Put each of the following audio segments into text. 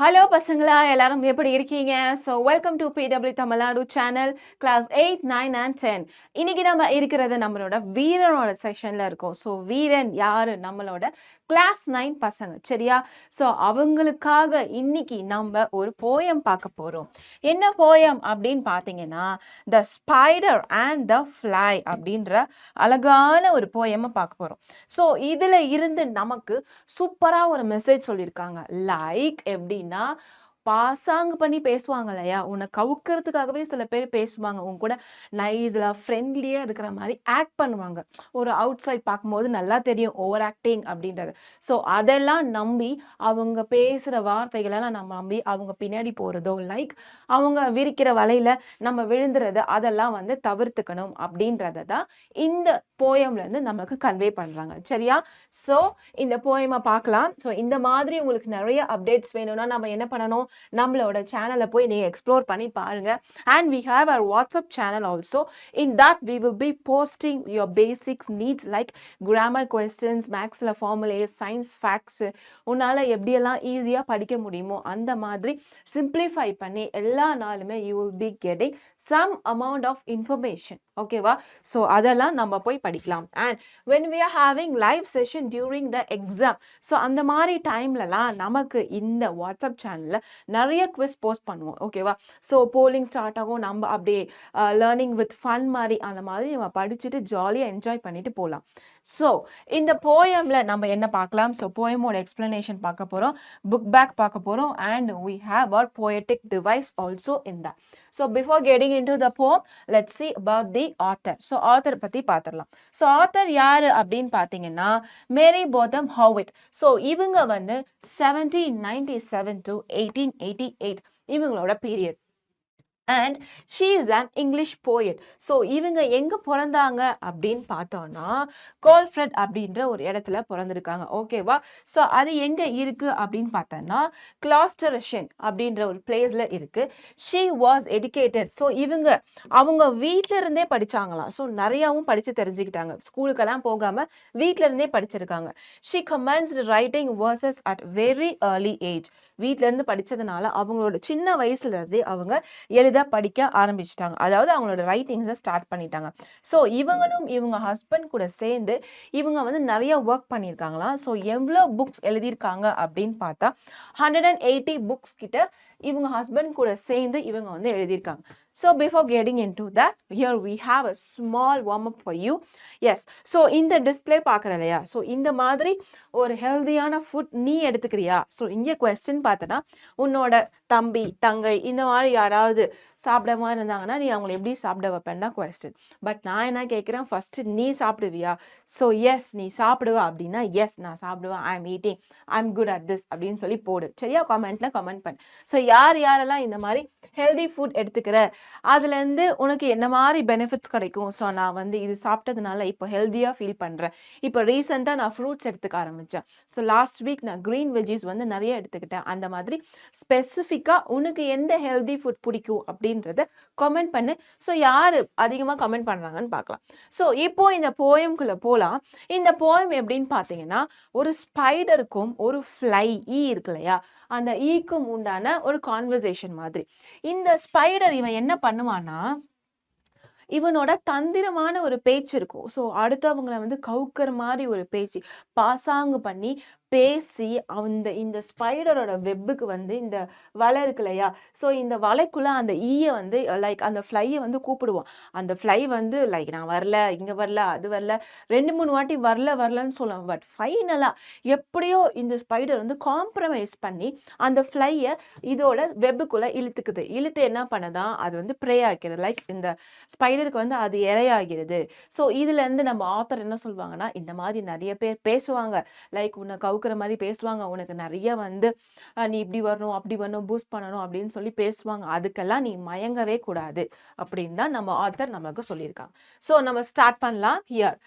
Hello பசங்களா, எல்லாரும் எப்படி இருக்கீங்க? So welcome to PW Tamil Nadu channel class 8, 9 and 10. இன்னைக்கு நம்ம இருக்கிறது நம்மளோட வீரனோட செஷன்ல இருக்கோம். ஸோ வீரன் யாரு? நம்மளோட கிளாஸ் 9 பசங்க, சரியா? ஸோ அவங்களுக்காக இன்னைக்கு நம்ம ஒரு போயம் பார்க்க போறோம். என்ன போயம் அப்படின்னு பார்த்தீங்கன்னா, த ஸ்பைடர் அண்ட் த ஃப்ளை அப்படின்ற அழகான ஒரு போயமை பார்க்க போறோம். ஸோ இதுல இருந்து நமக்கு சூப்பரா ஒரு மெசேஜ் சொல்லியிருக்காங்க. லைக் எப்படின்னா, பாசாங்கு பண்ணி பேசுவாங்க இல்லையா? உன்னை கவுக்கிறதுக்காகவே சில பேர் பேசுவாங்க. உன் கூட நைஸா, ஃப்ரெண்ட்லியா இருக்கிற மாரி ஆக்ட் பண்ணுவாங்க. ஒரு அவுட் சைட் பார்க்கும்போது நல்லா தெரியும் ஓவர் ஆக்டிங் அப்படின்றது. ஸோ அதெல்லாம் நம்பி அவங்க பேசுற வார்த்தைகளெல்லாம் நம்ம நம்பி அவங்க பின்னாடி போறதோ, லைக் அவங்க விரிக்கிற வலையில நம்ம விழுந்துறது அதெல்லாம் வந்து தவிர்த்துக்கணும் அப்படின்றத தான் இந்த போயம்ல இருந்து நமக்கு கன்வே பண்றாங்க. சரியா? ஸோ இந்த போயமை பார்க்கலாம். ஸோ இந்த மாதிரி உங்களுக்கு நிறைய அப்டேட்ஸ் வேணும்னா நம்ம என்ன பண்ணணும்? நம்மளோட சேனலை போய் நீங்கள் எக்ஸ்ப்ளோர் பண்ணி பாருங்க. And we have our WhatsApp channel also. In that we will be posting your basics needs like grammar questions, mathsல formulas, science facts. உன்னால் எப்படியெல்லாம் ஈஸியாக படிக்க முடியுமோ அந்த மாதிரி சிம்பிளிஃபை பண்ணி எல்லா நாளுமே you will be getting some amount of information. ஓகேவா? ஸோ அதெல்லாம் நம்ம போய் படிக்கலாம். And when we are having live session during the exam, so அந்த மாதிரி டைம்லலாம் நமக்கு இந்த வாட்ஸ்அப் சேனலில் நிறைய குவிஸ் போஸ்ட் பண்ணுவோம். ஓகேவா? ஸோ போலிங் ஸ்டார்ட் ஆகும். நம்ம அப்படியே லேர்னிங் வித் ஃபன் மாதிரி அந்த மாதிரி நம்ம படிச்சுட்டு ஜாலியாக என்ஜாய் பண்ணிட்டு போகலாம். ஸோ இந்த போயமில் நம்ம என்ன பார்க்கலாம்? ஸோ போயமோட எக்ஸ்பிளனேஷன் பார்க்க போகிறோம், புக் பேக் பார்க்க போகிறோம், and we have our poetic device also in that. So before getting into the poem, let's see about the author. So author பற்றி பார்த்துடலாம். ஸோ author யாரு அப்படின்னு பார்த்தீங்கன்னா மேரி போதம் ஹாவிட். ஸோ இவங்க வந்து 1797 to 1888 இவங்களோட period. And she is an English poet. So இவங்க எங்கே பிறந்தாங்க அப்படின்னு பார்த்தோன்னா கோல்ஃப்ரெட் அப்படின்ற ஒரு இடத்துல பிறந்திருக்காங்க. ஓகேவா? ஸோ அது எங்கே இருக்குது அப்படின்னு பார்த்தோன்னா கிளாஸ்டரஷன் அப்படின்ற ஒரு பிளேஸில் இருக்குது. She was educated. ஸோ அவங்க வீட்டில இருந்தே படித்தாங்களாம். ஸோ நிறையாவும் படித்து தெரிஞ்சுக்கிட்டாங்க. ஸ்கூலுக்கெல்லாம் போகாமல் வீட்டில இருந்தே படிச்சிருக்காங்க. She commenced writing verses at very early age. வீட்டிலேருந்து படித்ததுனால அவங்களோட சின்ன வயசுலேருந்தே அவங்க எழுத படிக்க ஆரம்பிச்சிட்டாங்க. அதாவது அவங்களோட ரைட்டிங்ஸை ஸ்டார்ட் பண்ணிட்டாங்க. ஸோ இவங்க ஹஸ்பண்ட் கூட சேர்ந்து இவங்க வந்து நிறைய ஒர்க் பண்ணியிருக்காங்களாம். ஸோ எவ்வளோ புக்ஸ் எழுதியிருக்காங்க அப்படின்னு பார்த்தா 180 புக்ஸ் கிட்ட இவங்க ஹஸ்பண்ட் கூட சேர்ந்து இவங்க வந்து எழுதியிருக்காங்க. So before getting into that, here we have a small warm up for you. Yes, so இந்த டிஸ்பிளே பார்க்குற இல்லையா? ஸோ இந்த மாதிரி ஒரு ஹெல்தியான ஃபுட் நீ எடுத்துக்கிறியா? ஸோ இங்கே கொஸ்டின் பார்த்தனா உன்னோட தம்பி, தங்கை இந்த மாதிரி யாராவது சாப்பிட மாதிரி இருந்தாங்கன்னா நீ அவங்களை எப்படி சாப்பிட வைப்பேன்னு தான் கொஸ்டின். பட் நான் என்ன கேட்குறேன், ஃபஸ்ட்டு நீ சாப்பிடுவியா? ஸோ எஸ், நீ சாப்பிடுவா அப்படின்னா எஸ் நான் சாப்பிடுவேன், I am eating, I am good at this அப்படின்னு சொல்லி போடு. சரியா? கமெண்ட்டில் கமெண்ட் பண்ணு. ஸோ யாரெல்லாம் இந்த மாதிரி ஹெல்தி ஃபுட் எடுத்துக்கிற, அதுலேருந்து உனக்கு என்ன மாதிரி பெனிஃபிட்ஸ் கிடைக்கும்? ஸோ நான் வந்து இது சாப்பிட்டதுனால இப்போ ஹெல்த்தியாக ஃபீல் பண்ணுறேன். இப்போ ரீசெண்டாக நான் ஃப்ரூட்ஸ் எடுத்துக்க ஆரம்பித்தேன். ஸோ லாஸ்ட் வீக் நான் க்ரீன் வெஜ்ஜீஸ் வந்து நிறைய எடுத்துக்கிட்டேன். அந்த மாதிரி ஸ்பெசிஃபிக்காக உனக்கு எந்த ஹெல்தி ஃபுட் பிடிக்கும் அப்படின்றத கமெண்ட் பண்ணு. ஸோ யார் அதிகமாக கமெண்ட் பண்ணுறாங்கன்னு பார்க்கலாம். ஸோ இப்போ இந்த போயம்குள்ளே போகலாம். இந்த போயம் எப்படின்னு பார்த்தீங்கன்னா, ஒரு ஸ்பைடருக்கும் ஒரு ஃப்ளை இருக்கு இல்லையா, அந்த ஈக்கும் உண்டான ஒரு கான்வர்சேஷன் மாதிரி. இந்த ஸ்பைடர் இவன் என்ன பண்ணுவான்னா, இவனோட தந்திரமான ஒரு பேச்சு இருக்கும். ஸோ அடுத்தவங்களை வந்து கவுக்கிற மாதிரி ஒரு பேச்சு பாசாங்கு பண்ணி பேசி இந்த ஸ்பைடரோட வெப்புக்கு வந்து இந்த வலை இருக்கு இல்லையா, ஸோ இந்த வலைக்குள்ள அந்த ஈயை வந்து லைக் அந்த ஃப்ளையை வந்து கூப்பிடுவான். அந்த ஃப்ளை வந்து லைக் நான் வரல, இங்கே வரல, அது வரல, 2-3 வாட்டி வரலன்னு சொல்லுவான். பட் ஃபைனலாக எப்படியோ இந்த ஸ்பைடர் வந்து காம்ப்ரமைஸ் பண்ணி அந்த ஃப்ளையை இதோட வெப்புக்குள்ளே இழுத்து என்ன பண்ணதான் அது வந்து ப்ரே ஆகிறது. லைக் இந்த ஸ்பைடருக்கு வந்து அது இரையாகிறது. ஸோ இதுலேருந்து நம்ம ஆத்தர் என்ன சொல்லுவாங்கன்னா, இந்த மாதிரி நிறைய பேர் பேசுவாங்க, லைக் உன்னை கவுக்கிற மாதிரி பேசுவாங்க, உனக்கு நிறைய வந்து நீ இப்படி வரணும், அப்படி வரணும், பூஸ்ட் பண்ணணும் அப்படின்னு சொல்லி பேசுவாங்க. அதுக்கெல்லாம் நீ மயங்கவே கூடாது அப்படின்னு தான் நம்ம ஆத்தர் நமக்கு சொல்லியிருக்காங்க. ஸோ நம்ம ஸ்டார்ட் பண்ணலாம். Here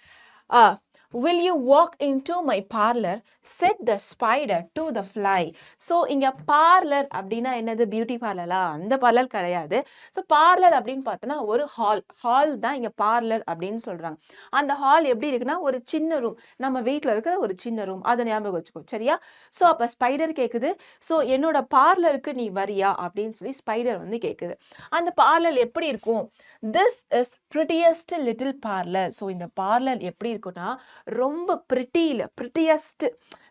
will you walk into my parlor, said the spider to the fly. So இங்கே பார்லர் அப்படின்னா என்னது, பியூட்டி பார்லரா? அந்த பார்லர் கிடையாது. ஸோ பார்லர் அப்படின்னு பார்த்தோன்னா ஒரு ஹால் தான் இங்கே பார்லர் அப்படின்னு சொல்கிறாங்க. அந்த ஹால் எப்படி இருக்குன்னா ஒரு சின்ன ரூம், நம்ம வீட்டில் இருக்கிற ஒரு சின்ன ரூம், அதை ஞாபகம் வச்சுக்கோ சரியா. ஸோ அப்போ ஸ்பைடர் கேட்குது, ஸோ என்னோட பார்லருக்கு நீ வரியா அப்படின்னு சொல்லி ஸ்பைடர் வந்து கேட்குது. அந்த பார்லர் எப்படி இருக்கும்? This is prettiest little parlor. So இந்த பார்லர் எப்படி இருக்குன்னா ரொம்ப ப்ரிட்டியஸ்ட்.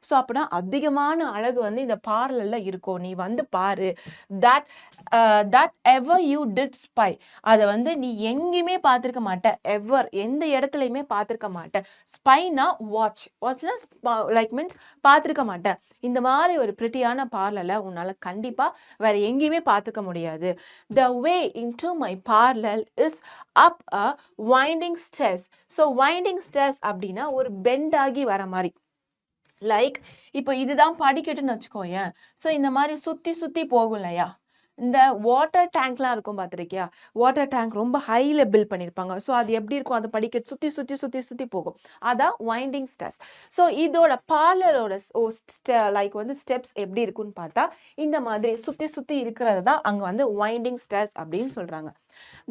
ஸோ அப்படின்னா அதிகமான அழகு வந்து இந்த பார்லர்ல இருக்கும், நீ வந்து பாரு. That that ever you did spy, அதை வந்து நீ எங்கேயுமே பார்த்துருக்க மாட்ட, எவர் எந்த இடத்துலையுமே பார்த்துருக்க மாட்ட. ஸ்பைனா வாட்ச்னா லைக் மீன்ஸ் பார்த்துருக்க மாட்டேன். இந்த மாதிரி ஒரு ப்ரிட்டியான பார்லரில் உன்னால் கண்டிப்பாக வேற எங்கேயுமே பார்த்துக்க முடியாது. The way into my parlour is up a winding stairs. So winding stairs அப்படின்னா ஒரு பெண்ட் ஆகி வர மாதிரி. லைக் இப்போ இதுதான் படிக்கட்டுன்னு வச்சுக்கோயேன். ஸோ இந்த மாதிரி சுற்றி போகும் இல்லையா, இந்த வாட்டர் டேங்க்லாம் இருக்கும் பார்த்துருக்கியா, வாட்டர் டேங்க் ரொம்ப ஹையில் பில்ட் பண்ணியிருப்பாங்க. ஸோ அது எப்படி இருக்கும், அது படிக்கட்டு சுற்றி போகும், அதான் வைண்டிங் ஸ்டேர்ஸ். ஸோ இதோட பார்லரோட லைக் வந்து ஸ்டெப்ஸ் எப்படி இருக்குன்னு பார்த்தா இந்த மாதிரி சுற்றி இருக்கிறது தான் அங்கே வந்து வைண்டிங் ஸ்டேர்ஸ் அப்படின்னு சொல்கிறாங்க.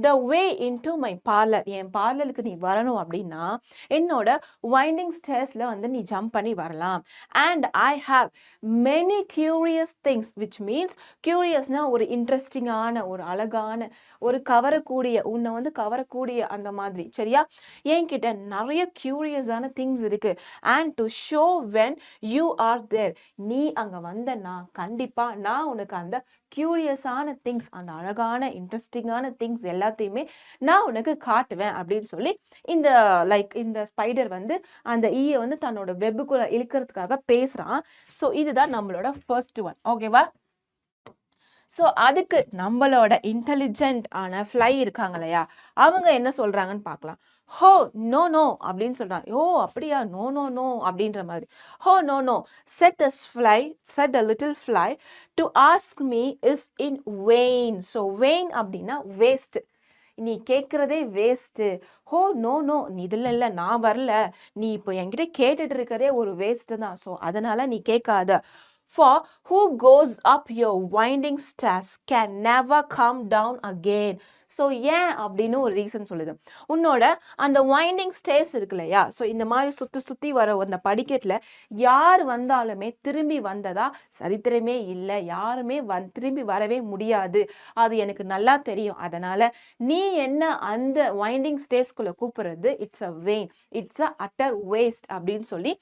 த வே இன்டு மை பார்லர், என் பார்லருக்கு நீ வரணும் அப்படின்னா என்னோட வைண்டிங் ஸ்டேர்ஸில் வந்து நீ ஜம்ப் பண்ணி வரலாம். And I have many curious things, which means கியூரியஸ்னா ஒரு இன்ட்ரெஸ்டிங்கான, ஒரு அழகான, ஒரு கவரக்கூடிய, உன்னை வந்து கவரக்கூடிய அந்த மாதிரி சரியா. என்கிட்ட நிறைய கியூரியஸான திங்ஸ் இருக்கு. And to show when you are there, நீ அங்கே வந்தன்னா கண்டிப்பாக நான் உனக்கு அந்த கியூரியஸான திங்ஸ், அந்த அழகான இன்ட்ரெஸ்டிங்கான திங்ஸ் எல்லாத்தையுமே நான் உனக்கு காட்டுவேன் அப்படின்னு சொல்லி இந்த லைக் இந்த ஸ்பைடர் வந்து அந்த ஈயை வந்து தன்னோட வெப்புக்குள்ள இழுக்கிறதுக்காக பேசுறான். ஸோ இதுதான் நம்மளோட ஃபர்ஸ்ட் ஒன். ஓகேவா? ஸோ அதுக்கு நம்மளோட இன்டெலிஜென்ட் ஆன ஃப்ளை இருக்காங்க இல்லையா, அவங்க என்ன சொல்றாங்கன்னு பார்க்கலாம். ஹோ நோ அப்படின்னு சொல்றாங்க. ஓ அப்படியா, நோ அப்படின்ற மாதிரி. Ho no said the little fly to ask me is in vain. So vain அப்படின்னா வேஸ்ட், நீ கேட்குறதே வேஸ்ட்டு. ஹோ நோ நீ இதில் இல்லை, நான் வரல, நீ இப்போ என்கிட்ட கேட்டுட்டு இருக்கிறதே ஒரு வேஸ்ட்டு தான். ஸோ அதனால நீ கேட்காத. For who goes up your winding stairs can never come down again. So ஏன் அப்படின்னு ஒரு ரீசன் சொல்லுது. உன்னோட அந்த வைண்டிங் ஸ்டேர்ஸ் இருக்கு இல்லையா, ஸோ இந்த மாதிரி சுற்றி வர அந்த படிக்கட்டில் யார் வந்தாலுமே திரும்பி வந்ததா சரித்திரமே இல்லை, யாருமே திரும்பி வரவே முடியாது, அது எனக்கு நல்லா தெரியும். அதனால் நீ என்ன அந்த வைண்டிங் ஸ்டேர்ஸ்குள்ளே கூப்பிடுறது it's a vain, it's a utter waste அப்படின்னு சொல்லி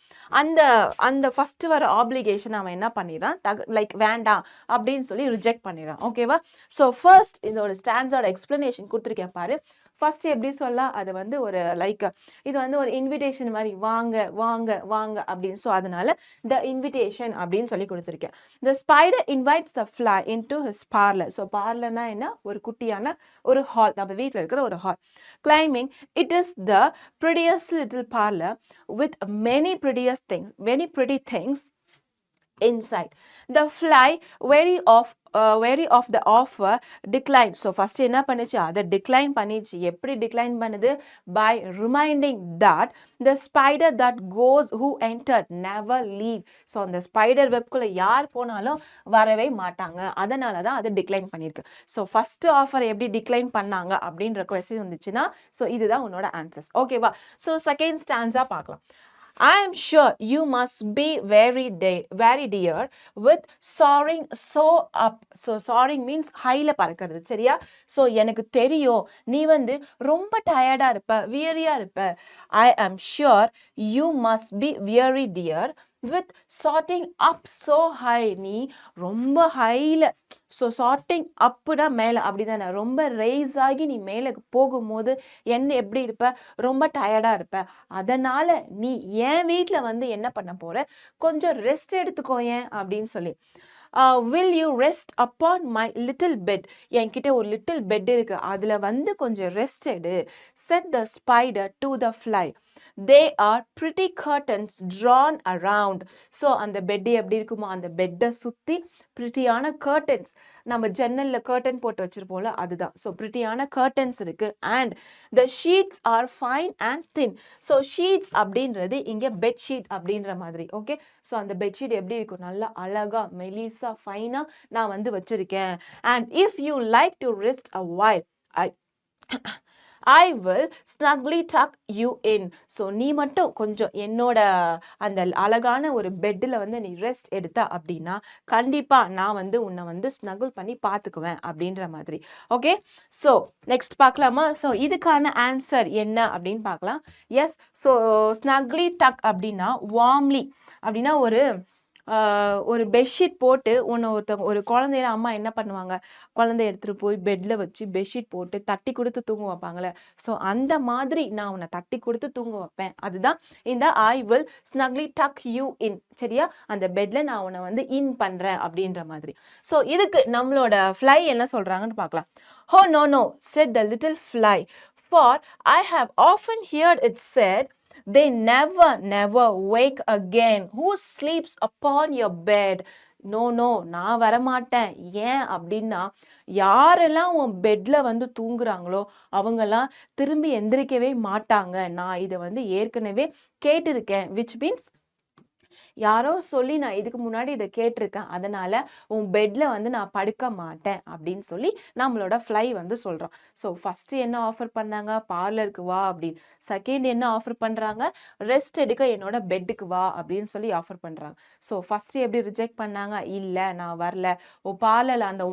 அந்த அந்த ஃபஸ்ட்டு வர ஆப்ளிகேஷன் அவன் என்ன பண்ணிடுறான், லைக் வேண்டாம் அப்படின்னு சொல்லி ரிஜெக்ட் பண்ணிடுறான். ஓகேவா? ஸோ ஃபர்ஸ்ட் இதோட ஸ்டாண்ட்ஸோட எக்ஸ்பிளனேஷன் கொடுத்துருக்கேன் பாரு. ஃபர்ஸ்ட் எப்படி சொல்லலாம், அது வந்து ஒரு லைக் இது வந்து ஒரு இன்விடேஷன் மாதிரி, வாங்க வாங்க வாங்க அப்படின்னு. ஸோ அதனால த இன்விடேஷன் அப்படின்னு சொல்லி கொடுத்துருக்கேன். The spider invites the fly in to his parlour. So பார்லர்னா என்ன, ஒரு குட்டியான ஒரு ஹால், நம்ம வீட்டில் இருக்கிற ஒரு hall. Climbing it is the prettiest little parlor with many pretty things inside. The fly wary of the offer declined. So first என்ன பண்ணுச்சு, அதை டிக்ளைன் பண்ணிச்சு. எப்படி டிக்ளைன் பண்ணுது? By reminding that the spider that goes who entered never leave. So அந்த spider வெப்குள்ளே யார் போனாலும் வரவே மாட்டாங்க, அதனால தான் அதை டிக்ளைன் பண்ணியிருக்கு. ஸோ ஃபர்ஸ்ட் ஆஃபர் எப்படி டிக்ளைன் பண்ணாங்க அப்படின்ற கொஸ்டின் வந்துச்சுன்னா ஸோ இதுதான் உன்னோட ஆன்சர்ஸ். ஓகேவா? ஸோ செகண்ட் ஸ்டான்ஸாக பார்க்கலாம். I am sure you must be very dear with soaring so up. So soaring means highல பறக்கிறது சரியா. ஸோ எனக்கு தெரியும் நீ வந்து ரொம்ப டயர்டாக இருப்ப, வியரியாக இருப்ப. I am sure you must be very dear with sorting up so high. நீ ரொம்ப ஹையில், ஸோ சார்ட்டிங் அப்புனா மேலே அப்படி தானே, ரொம்ப ரைஸ் ஆகி நீ மேலே போகும்போது என்ன எப்படி இருப்ப, ரொம்ப டயர்டாக இருப்ப. அதனால் நீ என் வீட்டில் வந்து என்ன பண்ண போகிற, கொஞ்சம் ரெஸ்ட் எடுத்துக்கோயேன் அப்படின்னு சொல்லி. Will you rest upon my little bed, என்கிட்ட ஒரு லிட்டில் பெட் இருக்குது, அதில் வந்து கொஞ்சம் ரெஸ்ட் எடு. Set the spider to the fly. they are pretty curtains drawn around. So அந்த பெட்டு எப்படி இருக்குமோ அந்த பெட்டை சுற்றி ப்ரிட்டியான கர்டன்ஸ், நம்ம ஜன்னலில் கர்டன் போட்டு வச்சுருப்போம்ல அதுதான். ஸோ ப்ரிட்டியான கர்டன்ஸ் இருக்குது. And the sheets are fine and thin. So sheets அப்படின்றது இங்கே பெட்ஷீட் அப்படின்ற மாதிரி. ஓகே, ஸோ அந்த பெட்ஷீட் எப்படி இருக்கும், நல்லா அழகாக மெலிசா ஃபைனாக நான் வந்து வச்சுருக்கேன். And if you like to rest a while, I will snugly tuck you in. So நீ மட்டும் கொஞ்சம் என்னோட அந்த அழகான ஒரு பெட்டில் வந்து நீ ரெஸ்ட் எடுத்த அப்படின்னா கண்டிப்பாக நான் வந்து உன்னை வந்து ஸ்னகுல் பண்ணி பார்த்துக்குவேன் அப்படின்ற மாதிரி. ஓகே, ஸோ நெக்ஸ்ட் பார்க்கலாமா? ஸோ இதுக்கான ஆன்சர் என்ன அப்படின்னு பார்க்கலாம். எஸ், ஸோ ஸ்னக்லி டக் அப்படின்னா வார்ம்லி அப்படின்னா ஒரு பெட்ஷீட் போட்டு ஒருத்தவங்க ஒரு குழந்தையில அம்மா என்ன பண்ணுவாங்க, குழந்தைய எடுத்துகிட்டு போய் பெட்டில் வச்சு பெட்ஷீட் போட்டு தட்டி கொடுத்து தூங்க வைப்பாங்களே, ஸோ அந்த மாதிரி நான் உன்னை தட்டி கொடுத்து தூங்க வைப்பேன். அதுதான் இந்த I will ஸ்னக்லி duck you in. சரியா, அந்த பெட்டில் நான் உன்னை வந்து இன் பண்ணுறேன் அப்படின்ற மாதிரி. ஸோ இதுக்கு நம்மளோட ஃப்ளை என்ன சொல்கிறாங்கன்னு பார்க்கலாம். Ho no no said the little fly, for I have often heard it said they never wake again who sleeps upon your bed. No நான் வரமாட்டேன். ஏன் அப்படின்னா யாரெல்லாம் உன் பெட்ல வந்து தூங்குறாங்களோ அவங்கெல்லாம் திரும்பி எந்திரிக்கவே மாட்டாங்க. நான் இதை வந்து ஏற்கனவே கேட்டிருக்கேன். விச் மீன்ஸ் யாரோ சொல்லி நான் இதுக்கு முன்னாடி இதை கேட்டிருக்கேன், அதனால உன் பெட்ல வந்து நான் படுக்க மாட்டேன் அப்படின்னு சொல்லி நம்மளோட ஃப்ளை வந்து சொல்கிறோம். ஸோ ஃபர்ஸ்ட் என்ன ஆஃபர் பண்ணாங்க, பார்லருக்கு வா அப்படின்னு. செகண்ட் என்ன ஆஃபர் பண்ணுறாங்க, ரெஸ்ட் எடுக்க என்னோட பெட்டுக்கு வா அப்படின்னு சொல்லி ஆஃபர் பண்ணுறாங்க. ஸோ ஃபர்ஸ்ட் எப்படி ரிஜெக்ட் பண்ணாங்க, இல்லை நான் வரல, பார்லரில் அந்த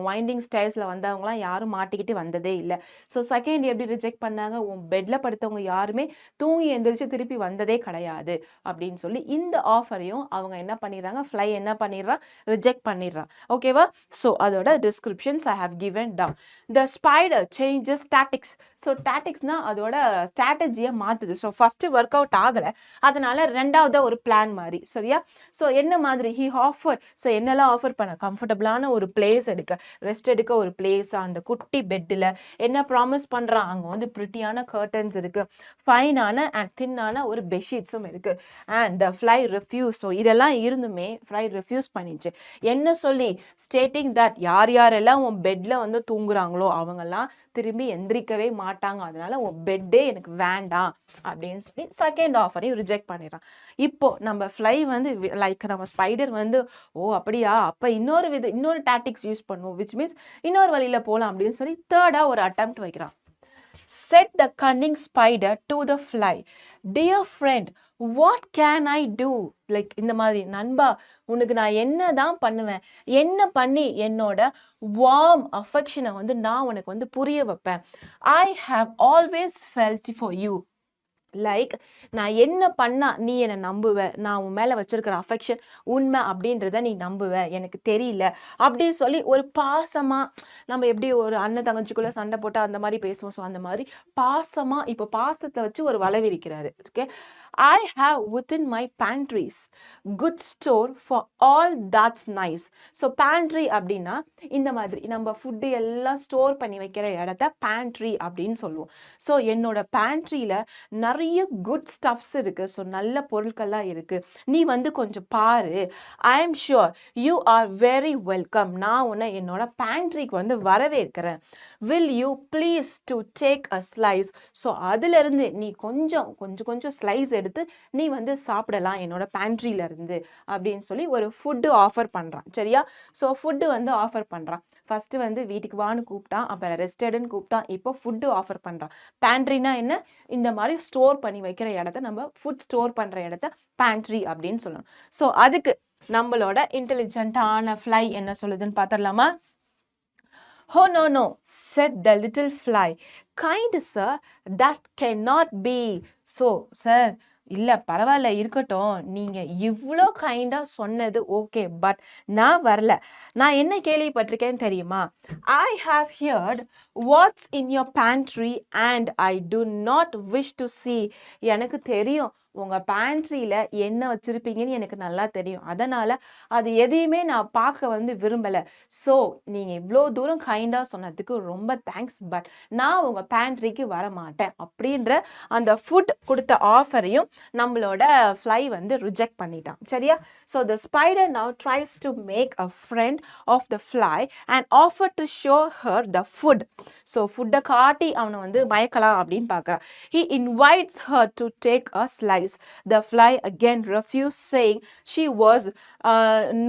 வைண்டிங் ஸ்டைல்ஸில் வந்தவங்களாம் யாரும் மாட்டிக்கிட்டு வந்ததே இல்லை. ஸோ செகண்ட் எப்படி ரிஜெக்ட் பண்ணாங்க, உன் பெட்டில் படுத்தவங்க யாருமே தூங்கி எந்திரிச்சு திருப்பி வந்ததே கிடையாது அப்படின்னு சொல்லி இந்த ஆஃபரையும் அவங்க என்ன பண்ணிடுறாங்க, ஃப்ளை என்ன பண்ணிடுறான், ரிஜெக்ட் பண்ணிடுறான். ஓகேவா? ஸோ அதோட descriptions I have given down. The spider changes tactics. So டாட்டிக்ஸ்னா அதோட ஸ்ட்ராட்டஜியை மாற்றுது. ஸோ ஃபஸ்ட்டு ஒர்க் அவுட் ஆகலை, அதனால ரெண்டாவது ஒரு பிளான் மாதிரி. சரியா? ஸோ என்ன மாதிரி ஹி ஆஃபர், ஸோ என்னெல்லாம் ஆஃபர் பண்ண, கம்ஃபர்டபுளான ஒரு பிளேஸ் எடுக்க, ரெஸ்ட் எடுக்க ஒரு பிளேஸ், அந்த குட்டி பெட்டில் என்ன ப்ராமிஸ் பண்ணுறான், அங்கே வந்து ப்ரிட்டியான கர்டன்ஸ் இருக்குது, ஃபைனான அண்ட் தின்னான ஒரு பெட்ஷீட்ஸும் இருக்குது. And the fly refuse. So இதெல்லாம் இருந்துமே ஃப்ளை ரெஃப்யூஸ் பண்ணிச்சு. என்ன சொல்லி, ஸ்டேட்டிங் தட் யார் யாரெல்லாம் உன் பெட்டில் வந்து தூங்குறாங்களோ அவங்கெல்லாம் திரும்பி எந்திரிக்கவே மாட்டாங்க, அதனால உன் பெட்டே எனக்கு வேண்டாம் அப்படின்னு சொல்லி செகண்ட் ஆஃபரையும் ரிஜெக்ட் பண்ணிடுறான். இப்போ நம்ம ஃப்ளை வந்து லைக் நம்ம ஸ்பைடர் வந்து ஓ அப்படியா, அப்போ இன்னொரு டாக்டிக்ஸ் யூஸ் பண்ணுவோம், விச் மீன்ஸ் இன்னொரு வழியில் போகலாம் அப்படின்னு சொல்லி தேர்டாக ஒரு அட்டெம்ப்ட் வைக்கிறான். Said the cunning spider to the fly, dear friend, what can I do? Like இந்த மாதிரி, நண்பா உனக்கு நான் என்ன தான் பண்ணுவேன், என்ன பண்ணி என்னோட வார்ம் அஃபெக்ஷனை வந்து நான் உனக்கு வந்து புரிய வைப்பேன். I have always felt for you. Like நான் என்ன பண்ணா நீ என்னை நம்புவ, நான் உன் மேலே வச்சிருக்கிற அஃபெக்ஷன் உண்மை அப்படின்றத நீ நம்புவ, எனக்கு தெரியல அப்படின்னு சொல்லி ஒரு பாசமாக, நம்ம எப்படி ஒரு அண்ணன் தங்கச்சிக்குள்ளே சண்டை போட்டால் அந்த மாதிரி பேசுவோம், ஸோ அந்த மாதிரி பாசமாக இப்போ பாசத்தை வச்சு ஒரு வலை விரிக்கிறாரு. Okay, I have within my pantries good store for all that's nice. So pantry அப்படின்னா இந்த மாதிரி நம்ம ஃபுட்டு எல்லாம் ஸ்டோர் பண்ணி வைக்கிற இடத்த பேண்ட்ரி அப்படின்னு சொல்லுவோம். ஸோ என்னோட பேண்ட்ரியில் நிறைய குட் ஸ்டஃப்ஸ் இருக்குது, ஸோ நல்ல பொருட்கள்லாம் இருக்குது, நீ வந்து கொஞ்சம் பாரு. I am sure you are very welcome. நான் உன்னை என்னோட பேண்ட்ரிக்கு வந்து வரவேற்கிறேன். Will you please to take a slice. So அதிலிருந்து நீ கொஞ்சம் ஸ்லைஸ் எடுத்து நீ வந்து சாப்பிடலாம் என்னோட பேண்ட்ரியில இருந்து அப்படின்னு சொல்லி ஒரு ஃபுட்டு ஆஃபர் பண்ணுறான். சரியா? ஸோ ஃபுட்டு வந்து ஆஃபர் பண்ணுறான். ஃபஸ்ட்டு வந்து வீட்டுக்கு வான்னு கூப்பிட்டான், அப்புறம் ரெஸ்டடுன்னு கூப்பிட்டான், இப்போ ஃபுட்டு ஆஃபர் பண்ணுறான். பேண்ட்ரினா என்ன, இந்த மாதிரி ஸ்டோர் பண்ணி வைக்கிற இடத்த, நம்ம ஃபுட் ஸ்டோர் பண்ணுற இடத்த பேண்ட்ரி அப்படின்னு சொல்லணும். ஸோ அதுக்கு நம்மளோட இன்டெலிஜென்ட்டான ஃப்ளை என்ன சொல்லுதுன்னு பார்த்துடலாமா? Oh no, said the little fly. Kind sir, that cannot be. So, sir, இல்லை பரவாயில்ல இருக்கட்டும், நீங்கள் இவ்வளோ கைண்டாக சொன்னது ஓகே, பட் நான் வரல. நான் என்ன கேள்விப்பட்டிருக்கேன்னு தெரியுமா? I have heard what's in your pantry and I do not wish to see. எனக்கு தெரியும் உங்க பேண்ட்ரியில என்ன வச்சிருப்பீங்கன்னு எனக்கு நல்லா தெரியும். அதனால அது எதையுமே நான் பார்க்க வந்து விரும்பல. ஸோ நீங்க இவ்ளோ தூரம் கைண்டா சொன்னதுக்கு ரொம்ப தேங்க்ஸ். பட் நான் உங்க பேண்ட்ரிக்கு வரமாட்டேன் அப்படின்ற அந்த ஃபுட் கொடுத்த ஆஃபரையும் நம்மளோட ஃப்ளை வந்து ரிஜெக்ட் பண்ணிட்டான். சரியா? So the spider now tries to make a friend of the fly and offer to show her the food. So ஃபுட்டை காட்டி அவனை வந்து மயக்கலாம் அப்படின்னு பார்க்குறான். He invites her to take a slice. The fly again refused, saying she was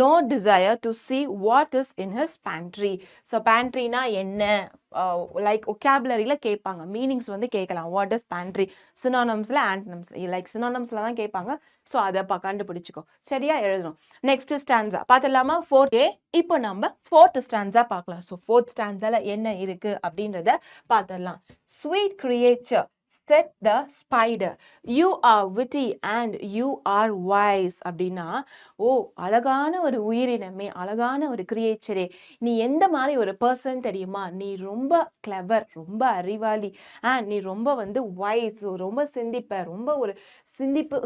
no desire to see what is in his pantry. So pantryனா என்ன, like ஒகாபுலரியில கேட்பாங்க, meanings வந்து கேட்கலாம். வாட் இஸ் பேண்ட்ரி, சினானம்ஸ்ல ஆன்டனம்ஸ், லைக் சினானம்ஸ்ல தான் கேட்பாங்க. So அதை கண்டுபிடிச்சிக்கோ. சரியா? எழுதணும். நெக்ஸ்ட் ஸ்டான்ஸா பார்த்துடலாமா? இப்போ நம்ம ஃபோர்த் ஸ்டான்ஸா பார்க்கலாம். ஸோ ஃபோர்த் ஸ்டான்ஸால என்ன இருக்கு அப்படின்றத பார்த்துடலாம். Sweet creature said the spider, you are witty and you are wise. அப்படின்னா, ஓ அழகான ஒரு உயிரினமே, அழகான ஒரு கிரியேச்சரே, நீ எந்த மாதிரி ஒரு பர்சன் தெரியுமா? நீ ரொம்ப கிளவர், ரொம்ப அறிவாளி, அண்ட் நீ ரொம்ப வந்து வைஸ், ரொம்ப சிந்திப்ப, ரொம்ப ஒரு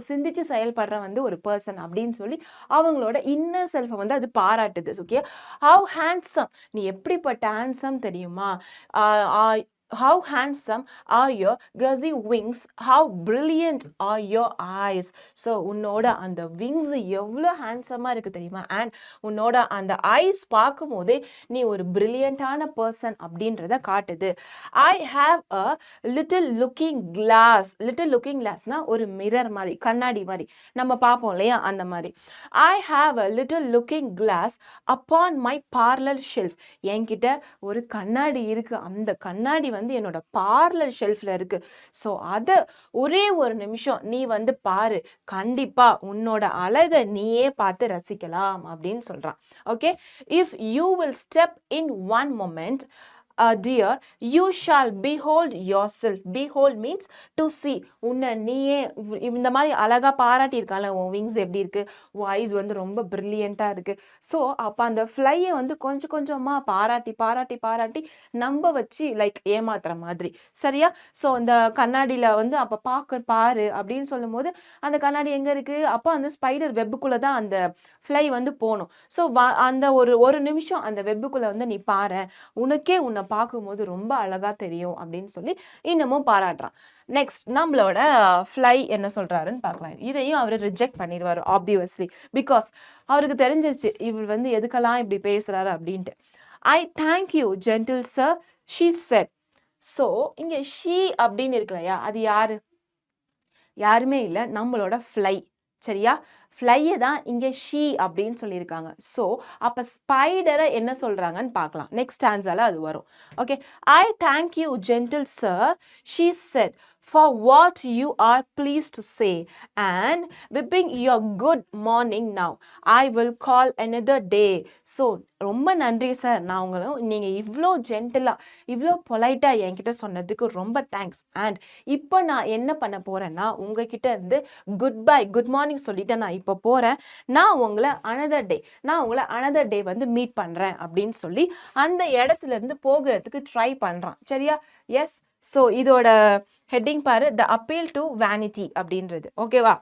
சிந்திச்சு செயல்படுற வந்து ஒரு பர்சன் அப்படின்னு சொல்லி அவங்களோட இன்னர் செல்ஃபை வந்து அது பாராட்டுது. ஓகே, ஹவ் ஹேண்ட்ஸம், நீ எப்படிப்பட்ட ஹேண்ட்ஸம் தெரியுமா? How handsome are your gauzy wings, how brilliant are your eyes. So உன்னோட அந்த விங்ஸ் எவ்வளோ ஹேண்ட்ஸமாக இருக்குது தெரியுமா? அண்ட் உன்னோட அந்த ஐஸ் பார்க்கும் போதே நீ ஒரு பிரில்லியண்டான பர்சன் அப்படின்றத காட்டுது. I have a little looking glass. Little looking கிளாஸ்னா ஒரு மிரர் மாதிரி, கண்ணாடி மாதிரி நம்ம பார்ப்போம் இல்லையா, அந்த மாதிரி. I have a little looking glass upon my parlour shelf. என்கிட்ட ஒரு கண்ணாடி இருக்கு, அந்த கண்ணாடி வந்து என்னோட பார்லர் ஷெல்ஃப்ல இருக்கு. ஸோ அதை ஒரே ஒரு நிமிஷம் நீ வந்து பாரு, கண்டிப்பா உன்னோட அழகை நீயே பார்த்து ரசிக்கலாம் அப்படின்னு சொல்றான். Okay, if you will step in one moment dear, you shall behold yourself. Behold means to see. உன்னை நீயே இந்த மாதிரி அழகா பாராட்டியிருக்கால, உன் விங்ஸ் எப்படி இருக்கு, வாய்ஸ் வந்து ரொம்ப பிரில்லியண்ட்டாக இருக்கு. ஸோ அப்போ அந்த ஃப்ளையை வந்து கொஞ்சம் கொஞ்சமாக பாராட்டி பாராட்டி பாராட்டி நம்ப வச்சு லைக் ஏமாத்துற மாதிரி. சரியா? ஸோ அந்த கண்ணாடியில் வந்து அப்போ பாரு அப்படின்னு சொல்லும் போது அந்த கண்ணாடி எங்கே இருக்கு? அப்போ அந்த ஸ்பைடர் வெப்புக்குள்ளே தான் அந்த ஃப்ளை வந்து போகணும். ஸோ அந்த ஒரு நிமிஷம் அந்த வெப்புக்குள்ளே வந்து நீ பாரு, உனக்கே உன்னை பார்க்கும்போது ரொம்ப அழகா தெரியும் அப்படின்னு சொல்லி இன்னமும் பாராட்டுறான். நெக்ஸ்ட் நம்மளோட ஃப்ளை என்ன சொல்றாருன்னு பார்க்கலாம். இதையும் அவர் ரிஜெக்ட் பண்ணிடுவார் ஆப்வியஸ்லி, பிகாஸ் அவருக்கு தெரிஞ்சிருச்சு இவர் வந்து எதுக்கெல்லாம் இப்படி பேசுறாரு அப்படின்ட்டு. I thank you gentle sir, she said. So இங்க ஷீ அப்படின்னு இருக்கு இல்லையா, அது யாரு? யாருமே இல்லை, நம்மளோட ஃப்ளை. சரியா? ஃப்ளையை தான் இங்கே ஷீ அப்படின்னு சொல்லியிருக்காங்க. ஸோ அப்போ ஸ்பைடரை என்ன சொல்கிறாங்கன்னு பார்க்கலாம். நெக்ஸ்ட் ஆன்சரில் அது வரும். Okay, I thank you gentle sir, she said, for what you are pleased to say, and wishing you a good morning now. I will call another day. So ரொம்ப நன்றி சார், நான் உங்களும் நீங்கள் இவ்வளோ ஜென்டிலாக இவ்வளோ பொலைட்டாக என்கிட்ட சொன்னதுக்கு ரொம்ப தேங்க்ஸ். அண்ட் இப்போ நான் என்ன பண்ண போகிறேன்னா, உங்ககிட்ட இருந்து குட் மார்னிங் சொல்லிட்டு நான் இப்போ போகிறேன். நான் உங்களை அனதர் டே வந்து மீட் பண்ணுறேன் அப்படின்னு சொல்லி அந்த இடத்துல இருந்து போகிறதுக்கு ட்ரை பண்ணுறான். சரியா? எஸ். ஸோ இதோட ஹெட்டிங் பாரு, த அப்பீல் டு வேனிட்டி அப்படின்றது. ஓகேவா?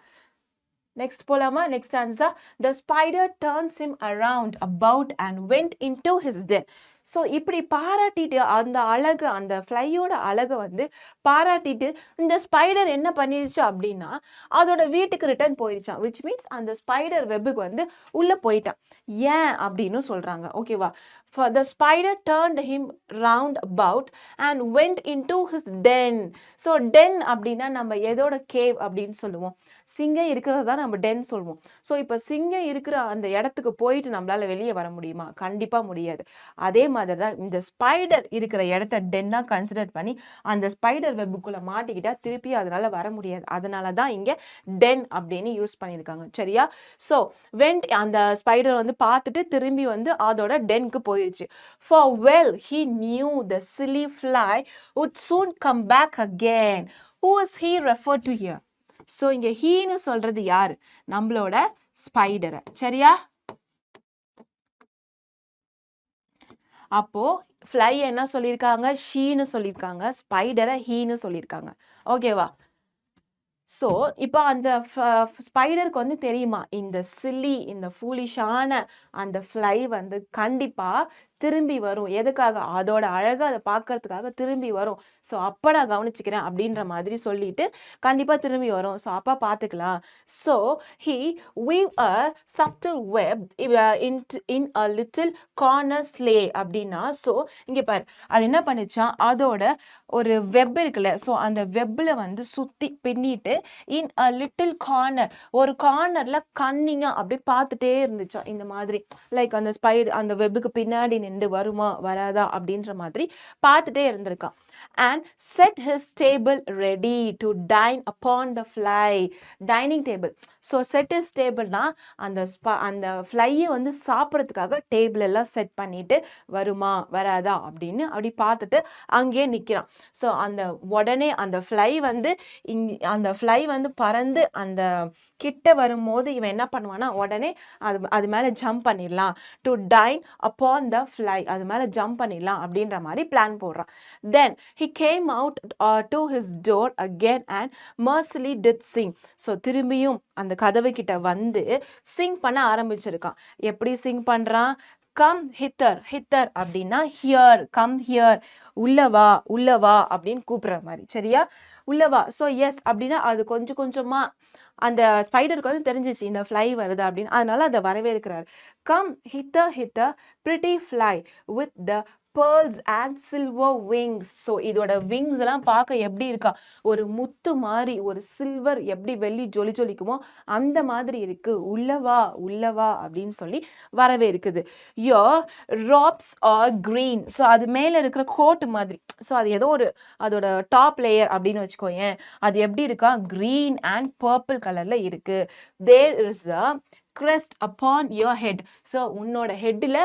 நெக்ஸ்ட் போலாமா? Next answer, the spider turns him around about and went into his ten. So இப்படி பாராட்டிட்டு அந்த அழகு, அந்த ஃப்ளையோட அழகை வந்து பாராட்டிட்டு இந்த ஸ்பைடர் என்ன பண்ணிருச்சு அப்படின்னா அதோட வீட்டுக்கு ரிட்டர்ன் போயிடுச்சான். விச் மீன்ஸ் அந்த ஸ்பைடர் வெப்புக்கு வந்து உள்ளே போயிட்டான். ஏன் அப்படின்னு சொல்கிறாங்க. ஓகேவா? For the spider turned him round about and went into his den. So den அப்படின்னா நம்ம எதோட கேவ் அப்படின்னு சொல்லுவோம், சிங்கம் இருக்கிறது தான் நம்ம டென் சொல்லுவோம். ஸோ இப்போ சிங்கம் இருக்கிற அந்த இடத்துக்கு போயிட்டு நம்மளால வெளியே வர முடியுமா? கண்டிப்பாக முடியாது. அதே மாதிரி தான் இந்த ஸ்பைடர் இருக்கிற இடத்த டென்னாக கன்சிடர் பண்ணி அந்த ஸ்பைடர் வெப்புக்குள்ளே மாட்டிக்கிட்டா திருப்பி அதனால வர முடியாது. அதனால தான் இங்கே டென் அப்படின்னு யூஸ் பண்ணியிருக்காங்க. சரியா? ஸோ வெண்ட், அந்த ஸ்பைடர் வந்து பார்த்துட்டு திரும்பி வந்து அதோட டென்க்கு போயிடுச்சு. For well he knew the silly fly would soon come back again. Who is he referred to here? So இங்கே ஹீன்னு சொல்றது யாரு? நம்மளோட ஸ்பைடரை. சரியா? அப்போ ஃப்ளை என்ன சொல்லியிருக்காங்க? ஷீன்னு சொல்லியிருக்காங்க, ஸ்பைடரை ஹீன்னு சொல்லியிருக்காங்க. ஓகேவா? ஸோ இப்போ அந்த ஸ்பைடருக்கு வந்து தெரியுமா இந்த சில்லி இந்த ஃபூலிஷான அந்த ஃப்ளை வந்து கண்டிப்பா திரும்பி வரும். எதுக்காக? அதோட அழகை அதை பார்க்கறதுக்காக திரும்பி வரும். ஸோ அப்போ நான் கவனிச்சுக்கிறேன் அப்படின்ற மாதிரி சொல்லிட்டு கண்டிப்பா திரும்பி வரும். ஸோ அப்பா பார்த்துக்கலாம். So he weave a subtle web in a little corner slay அப்படின்னா ஸோ இங்க பாரு அது என்ன பண்ணுச்சான் அதோட ஒரு வெப் இருக்குல்ல ஸோ அந்த வெப்பில் வந்து சுற்றி பின்னிட்டு இன் அ லிட்டில் கார்னர் ஒரு கார்னரில் கன்னிங்காக அப்படியே பார்த்துட்டே இருந்துச்சான் இந்த மாதிரி லைக் அந்த ஸ்பைடர் அந்த வெப்புக்கு பின்னாடி நின்று வருமா வராதா அப்படின்ற மாதிரி பார்த்துட்டே இருந்திருக்கான். And set his table ready to dine upon the fly dining table. So set his டேபிள்னா அந்த ஃப்ளையை வந்து சாப்பிட்றதுக்காக டேபிள் எல்லாம் செட் பண்ணிட்டு வருமா வராதா அப்படின்னு அப்படி பார்த்துட்டு அங்கேயே நிற்கிறான். ஸோ அந்த உடனே அந்த ஃப்ளை வந்து அந்த ஃப்ளை வந்து பறந்து அந்த கிட்ட வரும்போது இவன் என்ன பண்ணுவான்னா உடனே அது மேலே ஜம்ப் பண்ணிடலாம் to dine upon the fly அது மேலே ஜம்ப் பண்ணிடலாம் அப்படின்ற மாதிரி பிளான் போடுறான். Then he came out to his door again and merrily did sing. So திரும்பியும் அந்த கதவு கிட்ட வந்து சிங் பண்ண ஆரம்பிச்சிருக்கான். எப்படி சிங் பண்ணுறான்? கம் ஹித்தர் ஹித்தர் அப்படின்னா ஹியர் கம் ஹியர் உள்ளவா அப்படின்னு கூப்பிடுற மாதிரி சரியா உள்ளவா. ஸோ எஸ் அப்படின்னா அது கொஞ்சம் கொஞ்சமா அந்த ஸ்பைடருக்கு வந்து தெரிஞ்சிச்சு இந்த ஃப்ளை வருது அப்படின்னு அதனால அதை வரவேற்கிறார். Come hither hither pretty fly with the pearls and silver wings. So இதோட விங்ஸ் எல்லாம் பார்க்க எப்படி இருக்கா ஒரு முத்து மாதிரி ஒரு சில்வர் எப்படி வெள்ளி ஜொலி ஜொலிக்குமோ அந்த மாதிரி இருக்கு உள்ளவா அப்படின்னு சொல்லி வரவே இருக்குது. யோ ராப்ஸ் ஆர் கிரீன். ஸோ அது மேலே இருக்கிற கோட் மாதிரி ஸோ அது ஏதோ ஒரு அதோட டாப் லேயர் அப்படின்னு வச்சுக்கோயேன் அது எப்படி இருக்கா கிரீன் அண்ட் பர்பிள் கலர்ல இருக்கு. There is a crest upon your head. So உன்னோட ஹெட்டில்